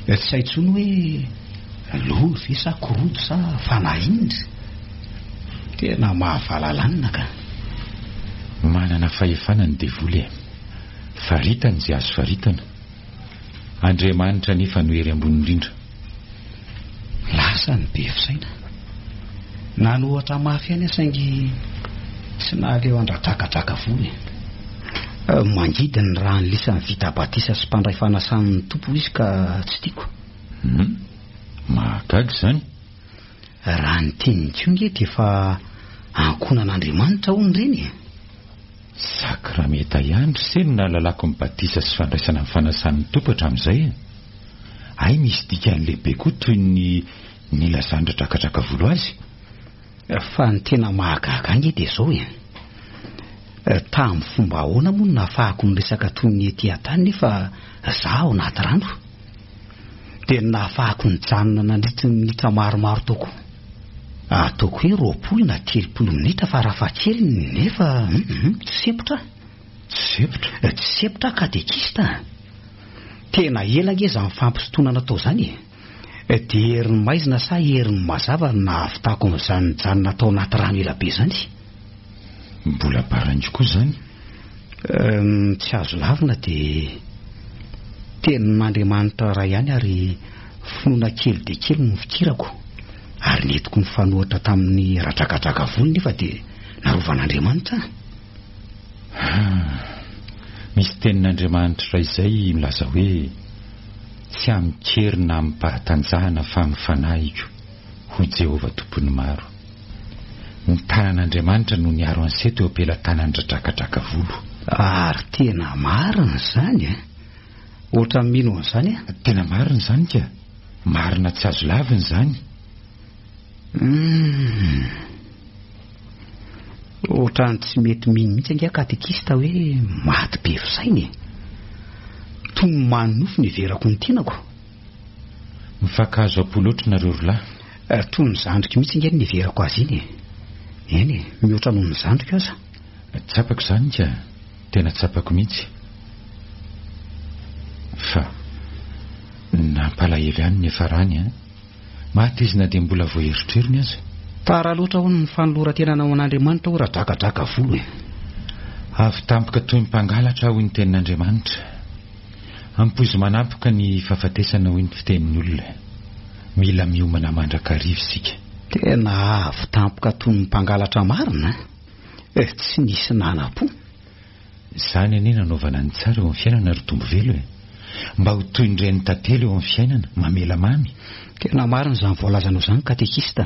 D: tsy hay tsony hoe lovy sa korodo sa fanahindry. Tena mahavalalana ka.
A: Manana fahefana ny devoly faritany izay azo faritana. Andriamanitra nefa noery ambony indrindra.
D: Lasa ny be fisaina na no ohatra mafy any saingy tsy nahaleo andradrakadraka voly. Mangidy ny raha ny lisan'ny vita batisa sy mpandray fanasan'ny tompo izy ka tsy tiako.
A: Mahagaga zany.
D: Raha ny teniny konge dia efa ankonan'Andriamanitra hono reny.
A: Sakrameta ihany seno na lalako ny batisa sy fandraisana ny fanasan'ny tompo hatramin'izay. Ay misy dikany lehibe koa toy ny lazandra drakadraka volo azy.
D: Fa ny tena mahagaga ange dia zao tamin'ny fomba ahoana moa nahafahako ny resaka toy ny ety an-tany nefa zaho ao anaty rano dia nahafahako ny janona nandritra ny minitra maromaro toko. Ataoko hoe 20 na 30 minitra farafahatsely nefa tsy sepotra. Tsy sepotra katekista. Tena ela ngeza ny fampisotonana tao zany. Dia herin'ny maizina sa herin'ny mazava nahavitako amin'izany janona tao anaty rano ela be zany.
A: Mbola baranjo koa zany.
D: Tsy azo lavina dia tenin'Andriamanitra ray ihany ary finoana kely dia kely no fikirako. Ary netiko ny fanohatra tamin'ny radrakadraka volo nefa dia narovan'Andriamanitra.
A: Misy tenin'Andriamanitra izay milaza hoe tsy amikerina ampahatanjahana fa mifanahiko ho Jehovah tompony maro. Ny tanan'Andriamanitra no niaro an'se teo ampelantanany radrakadraka volo.
D: Ary tena marina zany ohatra mino an'izany
A: tena marina zany ka. Marina tsy azo lavina zany.
D: Ohatra ny tsy mety mino mihitsy ange katekista hoe maty be fisainy. Toy ny manofo ny verako ny tenako.
A: Mifakazo apoloatra nareo rolahy.
D: Toy ny zandriko mihitsy ange ny verako azy iny. Eny mihoatra noho ny zandriko aza.
A: Tsapako zany ka. Tena tsapako mihitsy. Fa nampalahelo ihany ny efa rany maty izy na dia mbola voaeritreriny aza.
D: Tara loatra ho ny fanoloran-tenana ao an'Andriamanitra ho radrakadraka volo
A: avy tampoka toy ny mpangalatra ho ny tenin'Andriamanitra. Ampoizy manampoka ny fahafatesana ho ny fitenin'ny olona. Mila miomana mandrakarivo isika.
D: Tena avy tampoka toy ny mpangalatra marina. Tsy nisy nana-po.
A: Zany anie nanaovana ny tsara eo amin'ny fiainana ry tombo velo mba ho toy ny ren'ny tantely eo amin'ny fiainana mamela mamy.
D: Tena marina izany voalazanao izany katekista.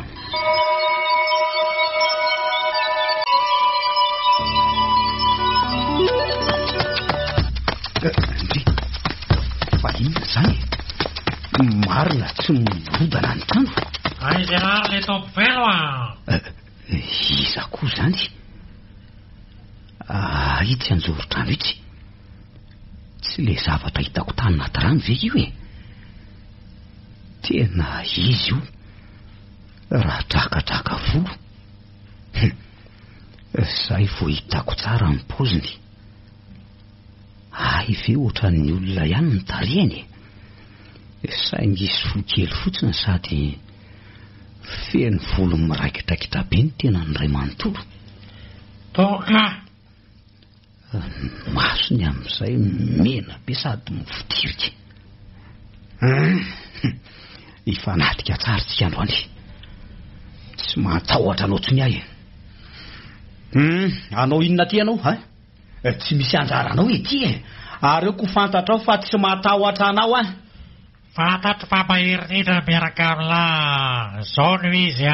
D: Fa inona zany? Marina tsy mirodana ny trano.
F: Aiza ary le tombo velo
D: Iza koa zany? Itsy anjoro-trano itsy. Tsy le zavatra hitako tany anaty rano ve io Tena izy io. Raha drakadraka volo. Zay vao hitako tsara ny poziny. Ay ve ohatran'ny olona ihany ny tarehany. Saingy isy fo kely fotsiny sady feno volo miraikidraikitra be ny tena ny ray manontolo.
F: Toka.
D: Masony amin'izay mena be sady mivotirika. Ifanatika tsara tsika androany. Tsy matahotra anao tsony ahy. Anao inona ty anao tsy misy anjara anao ety ary eo ko fantatra ao fa tsy matahotra anao
F: Fantatro fa maherinidra miaraka amin'la zao no izy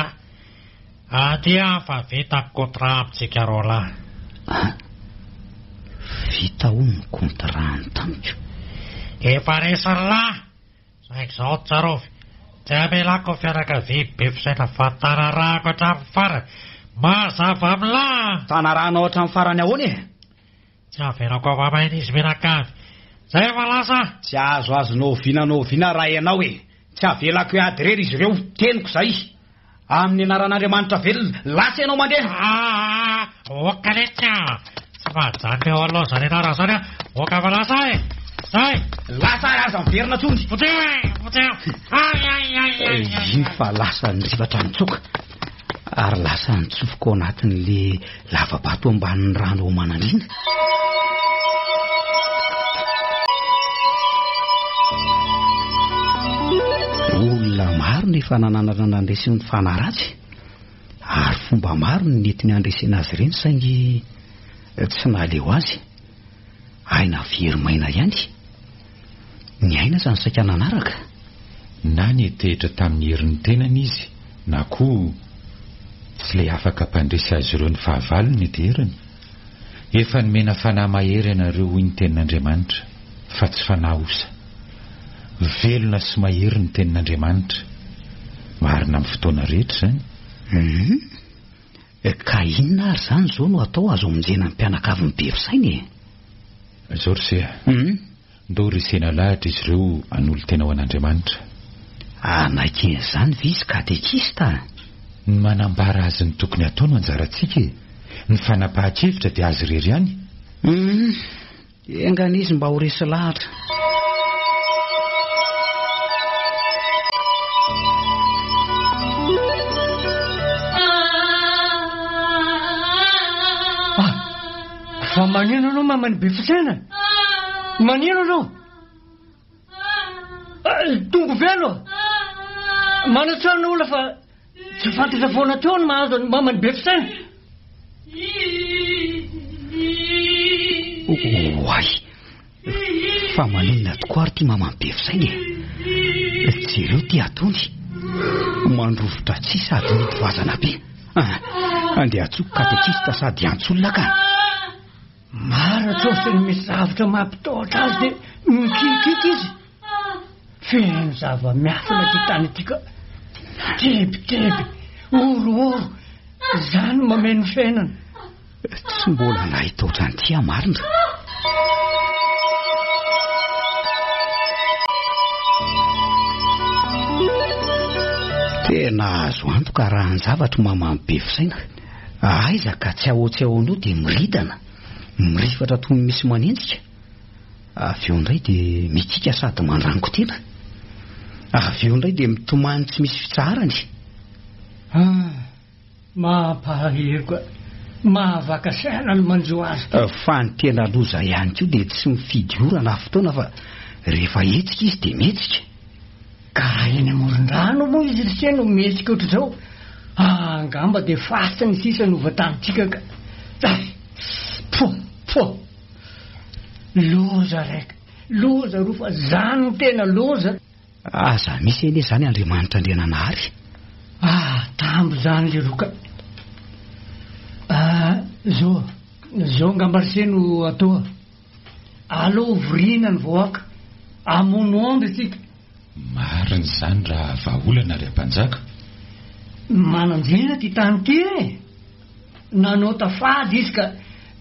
F: adia fa vita kontra amintsika rola.
D: Vita ho ny kontra ny tamiko.
F: Efa resan'la saingy zao tsarovy tsy amelako fianakavia be fisaina fantana rahako hatramin'ny farany mazava amin'la
D: tanarahana hatramin'ny farany ahoany
F: tsy averako avamaina izy menakavy Zay fa lasa.
D: Tsy azoazonao viana raha ianao e. Tsy avelako ady rery izy ireo, teniko zay. Amin'ny anaran'Andriamanitra velona, lasa ianao mandeha.
F: Okaleta. Tsy mahajany eo aloha zany anara zany a. Oka fa lasa e. Zay.
D: Lasa aza miverina tsony.
F: Poteo.
D: Iny fa lasa ny rivatra mitsoka. Ary lasa nitsofoko anatin'le lavabato ambanin'ny rano ao manandrina. Olona maro ny fanananana nandresiny fanaratsy, ary fomba maro ny netiny andresena azy ireny saingy tsy naleo azy. Aina verimaina ihany. Ny aina zany saika nanaraka.
A: Na netehitra tamin'ny herin'ny tenany izy, na koa tsy ilay afaka mpandresy azy ireo ny fahavalony ny terany. Efa nomena fanahy mahery ianareo hoy ny tenin'Andriamanitra, fa tsy fanahy osa. Velona sy mahery ny tenin'Andriamanitra, marina amin'ny fotoana rehetra zany.
D: Ka inona ary zany zao no atao azo aminjena ny mpianakavin'ny be fisainy e?
A: Zao Rosea, ndao resena lahatra izy ireo an'olo tena ho an'Andriamanitra.
D: Anakin'izany ve izy katekista?
A: Ny manambara azy ny tokony atao no anjarantsika e. Ny fanapahan-kevitra dia azy rery ihany.
D: Enganizy mba ho resy lahatra.
G: Fa manino anao mamany be fisaina? Manino anao? Tongo velo. Manatsarana olona fa tsy fantatra foana teo ny mahazo ny mamany be fisaina.
D: Oay, fa maninona tokoa ary ty mamany be fisaina e? Jereo ty atony mandrovotra tsy sady mety vazana be. Andeha atsoko katekista sady antsolona ka.
G: Mara tsotrany misy zavatra mampitaotra azy dia mikikika izy. Feno zava-miafina ty tany ity ka. Tebiteby, oro, zany mameno fiainana.
D: Tsy mbola nahita ohatran'ity marina. Tena azo antoka raha ny zavatra mamamy be fisaina. Aiza ka tsy ahotsy ao anao dia miridana, mirifatra toy misy manenjika. Avy eo indray dia mikika sady mandrango tena. Avy eo indray dia mitomany tsy misy fitsarany.
G: Mampahery koa, mahavaka saina ny manjo azy.
D: Fa ny tena loza ihany koa dia tsy mifidy orana fotoana fa rehefa hetsika izy dia metsika.
G: Ka eny amoron-drano moa izy risy no metsika ohatr'izao. Angamba dia fasika ny sisa novatanitsika ka. Loza raika, loza roa fa zany no tena loza.
D: Aza misy eny zany Andriamanitra Andriananahary.
G: Tambo zany le roka. Zao ngambariseno atao. Alô virina ny voaka, amono omby isika.
A: Mariny zany raha vahaolana ry ampanjaka.
G: Mananjena ty tany ty e. Nanao tafady izy ka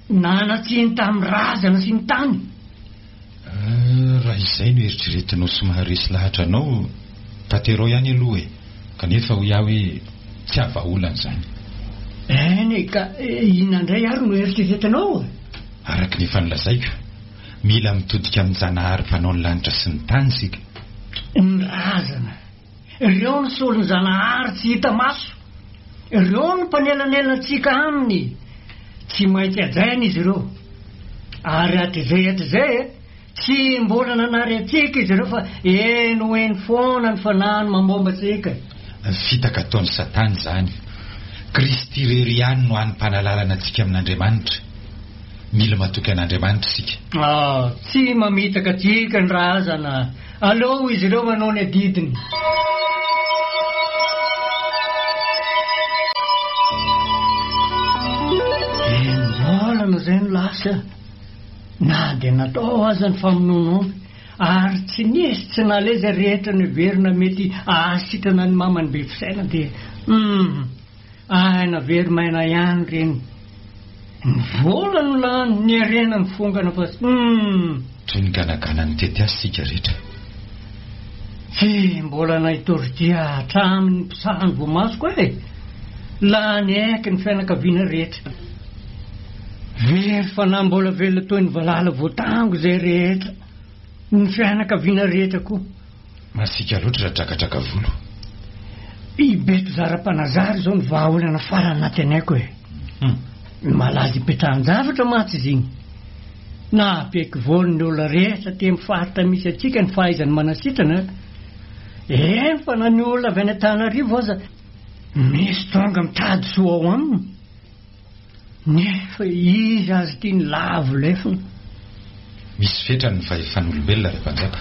G: nanatsiny tamin'ny razana sy ny tany.
A: Raha izay no eritreretinao somary resy lahatra anao, tanterao ihany aloha e. Kanefa ho iaho hoe tsy havaolana zany.
G: Eny ka inandray ary no eritreretinao?
A: Araka ny fanlazaiko, mila mitodika amin'ny Zanahary mpanao ny lanitra sy ny tany sika.
G: Ny razana, ireo ny solony Zanahary tsy hita maso. Ireo ny mpanelanelanatsika aminy, tsy maintsy ajaina izy ireo. Ary atyzay tsy mbola nanary atsika izy ireo fa eny foana ny fanahiny mamomba atsika.
A: Fitaka ataon'ny Satana zany. Kristy rery ihany no hanim-panalalana antsika amin'Andriamanitra. Mila matoky an'Andriamanitra sika.
G: Tsy mamitaka atsika ny razana. Alô izy ireo manao ny adidiny. Mbolana zay no lasa. Na dia natao aza ny famonoana ary tsy nisy tsy naleza rehetra ny verina mety ahasitrana ny mamany be fisaina dia aina verimaina ihany reny. Vola no lany ny arena ny fongana fa
A: toy ny ganagana ny tety azy sika rehetra.
G: Mbola nahitory dia hatramin'ny mpisahany voamasoko e. Lany aiky ny fianakaviana rehetra. Very fa na mbola velona toy ny valala voatango zay rehetra. Ny fianakaviana rehetra koa.
A: Masika loatra raha drakadraka volo.
G: Ibeto zara-panazary zao ny vahaolana farany natenaiko e. Malaza ipetrahan-javatra matsy izy igny. Na apeky volony olona rehetra te mifaritra misy atsika ny fahaizany manasitrana. Fa na ny olona avy any Antananarivo aza misy tonga mitady soa ao aminy. Nefa izy azy tia ny lavo lefiny.
A: Misy fetrany ny fahefan'olombelona ry mpanjaka.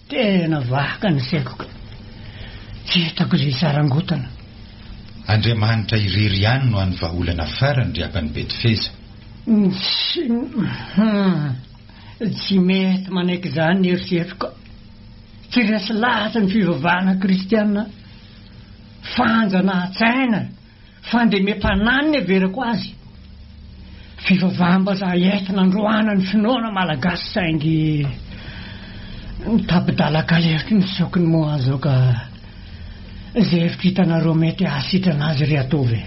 G: Tena vaka ny saiko ka. Tsy hitako izay sarangotana.
A: Andriamanitra irery ihany no any vahaolana farany ry abany Betifeza.
G: Tsy mety manaiky izany ny eritreritro. Tsy resy lahatra ny fivavahana kristianina. Fanjana atsaina, fandemem-panany everako azy. Fivavaham-bazaha entina androana ny finoana malagasy saingy tapidalaka eritry ny sokiny moa azo ka zay eritry hitanareo mety ahasitrana azy ry atove.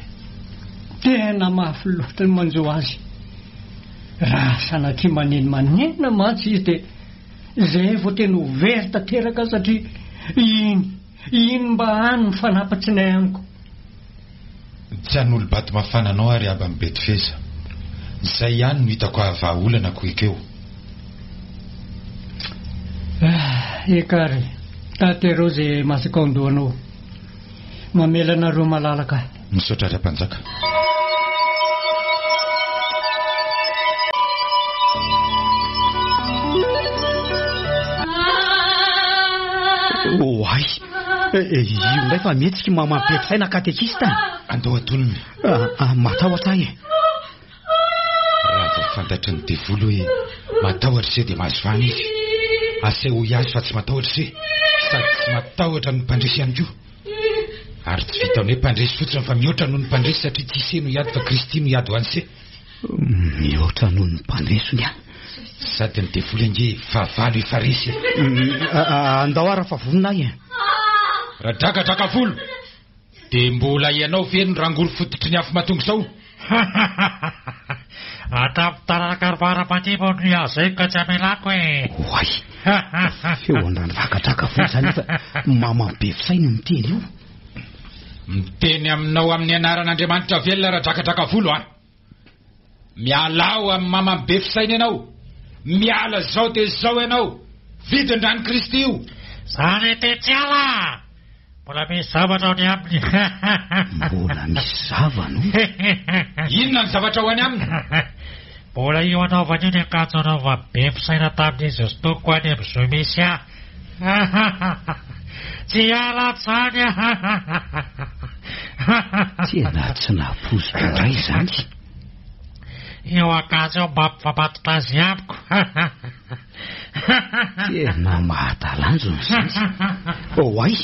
G: Tena mafy loatra ny manjo azy. Raha sanatria manenina matsy izy dia zay vao tena ho very tanteraka satria iny mba any ny fanapatsinay amiko.
A: Tsy an'olo bato mafana anao ary abany Betifeza. Zay ihany no hitako vahaolana koekeo.
G: Ekary, tatereo zay masaka ondoanao. Mamelanareo malalaka.
A: Misaotra ry mpanjaka.
D: Ay, io ndray fa mihetsika mamampietsaina katekista.
A: Andao atonony.
D: Matahotra e.
A: Raha vao fantatry ny devolo hoe matahotra se dia mahazo vana izy. Aseho iazy fa tsy matahotra se. Sady tsy matahotra ny mpandresy ihany koa. Ary tsy vita hoe mpandresy fotsiny fa mihoatra noho ny mpandresy satria tsy se no hiady fa Kristy no hiady ho any se.
D: Mihoatra noho ny mpandresy ny any.
A: Sady ny devolo ange vavalo efaresy.
D: Andao ara fa vononay e.
A: Raha drakadraka volo dia mbola ianao ve ny rangoro fototry ny afo matongo sao?
F: Atapitarakarabara-patimo ny azay ka tsy amelako e.
D: Oay, feondrany vakadraka volo zany fa mamambefisaina miteny io.
A: Miteny aminao amin'ny anaran'Andriamanitra velona raha drakadraka volo a. Mialao amin'ny mamambefisaina ianao. Miala zao dia zao ianao. Vidin-drany Kristy io.
F: Zany tetsy ala. Mbola misy zavatra any aminy.
D: Mbola misy zavano.
A: Inona ny zavatra ho any aminy?
F: Mbola io anaovany io ny akanjo anaova befisaina tamin'izy ostoko any amin'izao misy a. Tsy ala tsany.
D: Tena tsy napozy indray zany.
F: Io akanjo io mba mpifapatotra azy amiko.
D: Tena mahatalanjo ny sasy. Oay,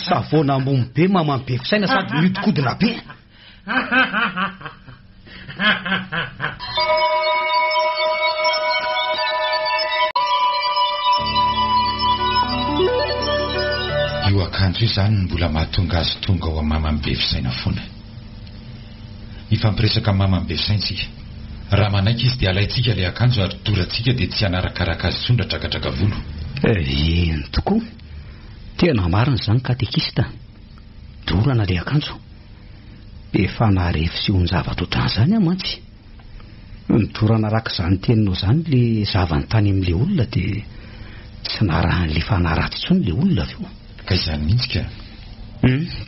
D: savona ambony be mamambefisaina sady miodikodina be.
A: Io akanjo io zany mbola mahatonga azy tonga ao amin'ny mamambefisaina foana. Ifampiresaka amin'ny mamambefisaintsika. Raha manaiky izy dia alaitsika ilay akanjo ary dorantsika dia tsy hanarakaraka azy tsondra drakadraka volo.
D: Eny tokoa. Tena marina zany katekista. Dorana ilay akanjo. Efa naharefy sy onjavatra ohatran'izany a mantsy. Nidorana araka izany teninao zany le zavany tany amin'ilay olona dia tsy narahan'ilay fanaraty intsony ilay olona aveo.
A: Ka izany mihitsy ka.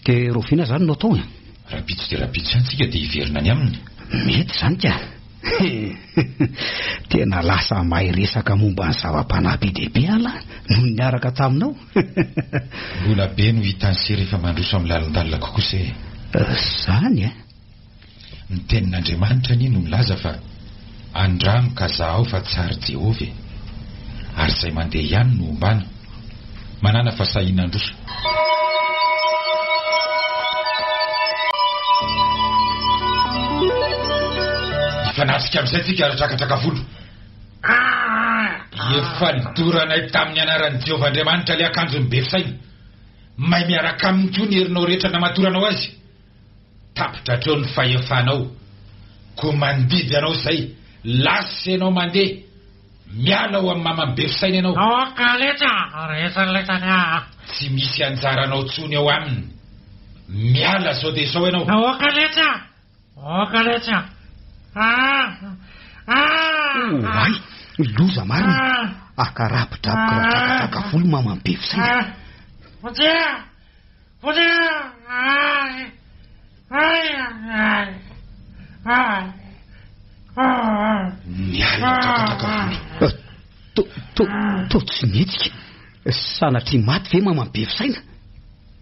D: Dia roviana zany no atao e.
A: Rapitso dia rapitso ihany tsika dia hiverina any aminy.
D: Mety zany ka. Tena lasa mahay resaka momba ny zava-panahy dehibe ala noho ny niaraka taminao.
A: Mbola be no hitany se rehefa mandroso amin'ny lalindalina kokoa se.
D: Zany e.
A: Ny tenin'Andriamanitra ni no milaza fa andramo ka zaho fa tsary Jehovah ary izay mandeha ihany no ombana manana fahasahiana androso. Fanasika amin'izay tsika aratrakataka volo. Efa nidoranay tamin'ny anaran'i Jehovahandriamanitra ilay akanjony be fisaina. Mahay miaraka aminy koa ny herinao rehetra namatoranao azy. Tapitra hatreo ny fahefanao. Koa mandidy ianao izay. Lasa ianao mandeha. Miala ho amin'ny mamany be fisaina ianao.
F: Kaletra, rehetraletany
A: tsy misy anjaranao tsony ao aminy. Miala sao dia sao ianao.
F: Kaletra, kaletra.
D: Ay, loza marina. Akarapidrapika ratrakataka volo mamany be fisaina.
A: Miala trakataka volo.
D: To tsy mihetsika. Sanatria maty ve mamany be fisaina?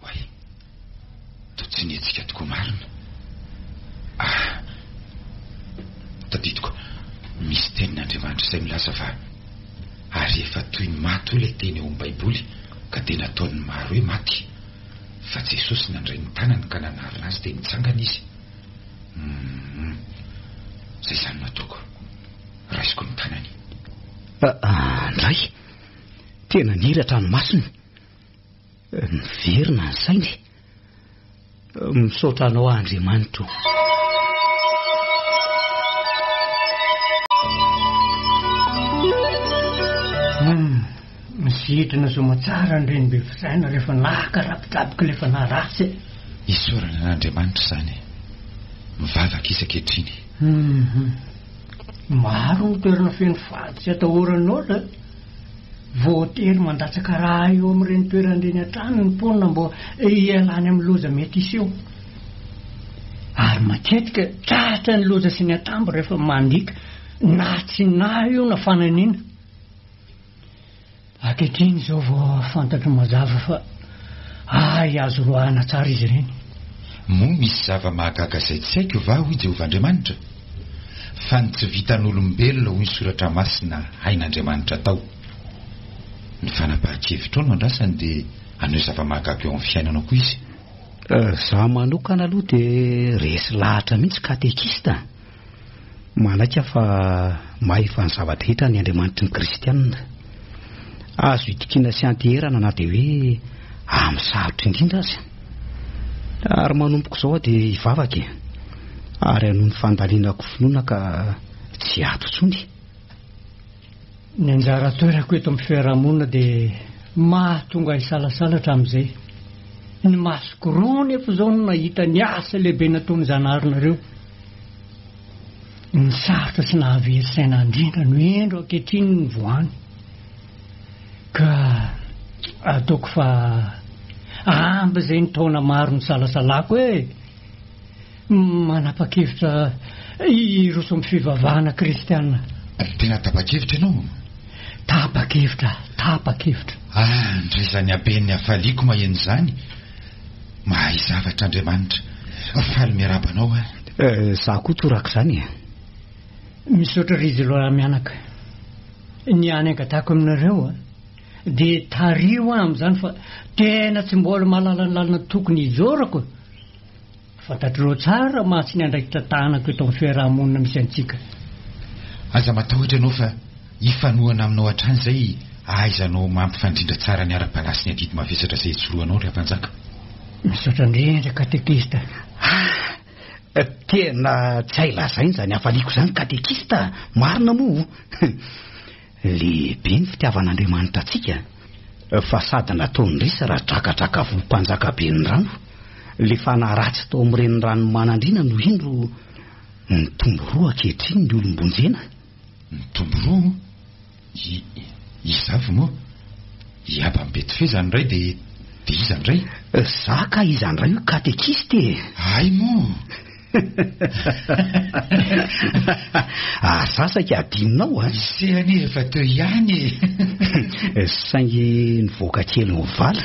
A: Ay, to tsy mihetsika tokoa marina. Tadidiko, misy tenin'Andriamanitra izay milaza fa ary efa toy ny maty ho ilay teny eo amin'ny Baiboly ka dia nataon'ny maro hoe maty. Fa Jesosy nandray ny tanany ka nanarina azy dia nitsangana izy. Zay izany nataoko. Raisiko ny tanany.
D: Ndray, tena niratra ny masony. Miverina ny sainy. Misaotra anao Andriamanitra.
G: Misidrina zoma tsara ny reny be fisaina rehefa nakarapitapika rehefa naratsy.
A: Isorana n'Andriamanitra izany. Mivavaka isan-kehitriny.
G: Maro ny toerana feno faty tsy atahoran'olona. Voatery mandatsaka raha eo amin'ireny toeran'ireny an-trano ny mponina mbo ialany amin'ny loza mety iseho. Ary matetika tratra ny loza sy ny atambo rehefa mandika na tsy na io na fananiana. Ankehitriny izao vao fantatro mazava fa azo roahana tsara izy ireny.
A: Moa misy zava-mahagaga izay tsy haiko va hoy Jehovahandriamanitra. Fa ny tsy vitan'olombelona hoy ny soratra masina hain'Andriamanitra tao. Ny fanapahan-kevitra no andrasany dia haneo zava-mahagaga eo amin'ny fiainanao koa izy.
D: Zaho manokana aloha dia resy lahatra mihitsy katekista. Manaka fa maefa ny zavatra hita ny Andriamanitra ny Kristianina. Azo itikina sy anteherana na dia hoe amin'ny sarotra indrindra azy. Ary manomboka izao dia hivavaka. Ary anoho ny fandalinako finoana ka tsy ato intsony.
G: Ny anjara toerako eto amin'ny fiarahamonina dia mahatonga hisalasalatra amin'izay. Ny masoko roa nefa izao no nahita ny asa lehibe nataon'ny zanaharinareo. Ny sarotra sy nahavery-saina indrindra no endro ankehitriny ny voany. Ka ataoko fa amba izay ny taona maro ny salasalako manapa-kevitra iroso amin'ny fivavahana kristianina.
A: Tena tapa-kevitra ianao?
G: Tapa-kevitra.
A: Ndray izany aben'ny hafaliako maheno izany. Mahay zavatra Andriamanitra. Faly miarabanao
D: Zaho koa toraka izany.
G: Misaotra ry izy loha mianaka. Ny anengatako aminareo dia tario amin'izany fa tena tsy mbola mahalala ny lalana tokony hijorako. Fantatrao tsara mahatsy ny andraikitra tanako eto amin'ny fiarahamonina misy antsika.
A: Aza matahotra ianao fa hifanohana aminao hatrany izay ahaizanao mampifandrindra tsara ny ara-palasy ny adidy mavesatra izay itsoroanao ry Apanjaka.
G: Misaotra indrindra katekista.
D: Tena tsy hay lazainy izany hafaliako izany katekista. Marina moa. Lehibe ny fitiavan'Andriamanitra antsika. Fa sady nataony risa raha drakadraka vo-mpanjaka be ny rano. Le fanaratsy tao amin'ireny rano manandrina no indro ny tombo roa ankehitriny ny olombonjena.
A: Ny tombo roa? Izavy moa? Iaba amin'ny Betfé zany indray dia iza indray?
D: Zaka iza indray io katekista e.
A: Ay moa.
D: Sasaka adinonao
A: Isehany efa teo ihany.
D: Saingy nivoaka kely ny vala.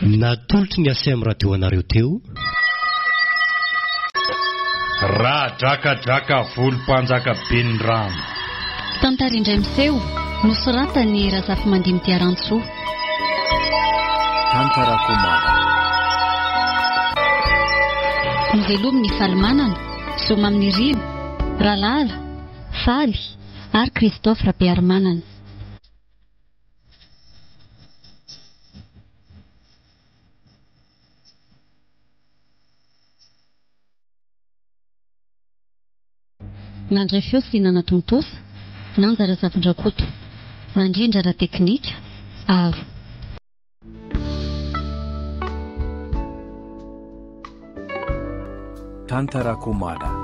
H: Natolotry ny asem radio anareo teo.
B: Raha drakadraka volom-panjaka be ny rano.
C: Tantara indray miseho nosoratany Razafy Mandimty Arantsoa.
H: Tantara komana.
C: Novelomin'ny falimanana Soma amin'ny Rino, Ralala, Faly ary Christophe Rabearmanana. Nandray feo sy nana tontosa, nanjara zavindrakoto, nandrindra ra teknika, aro.
I: Tantara Komada.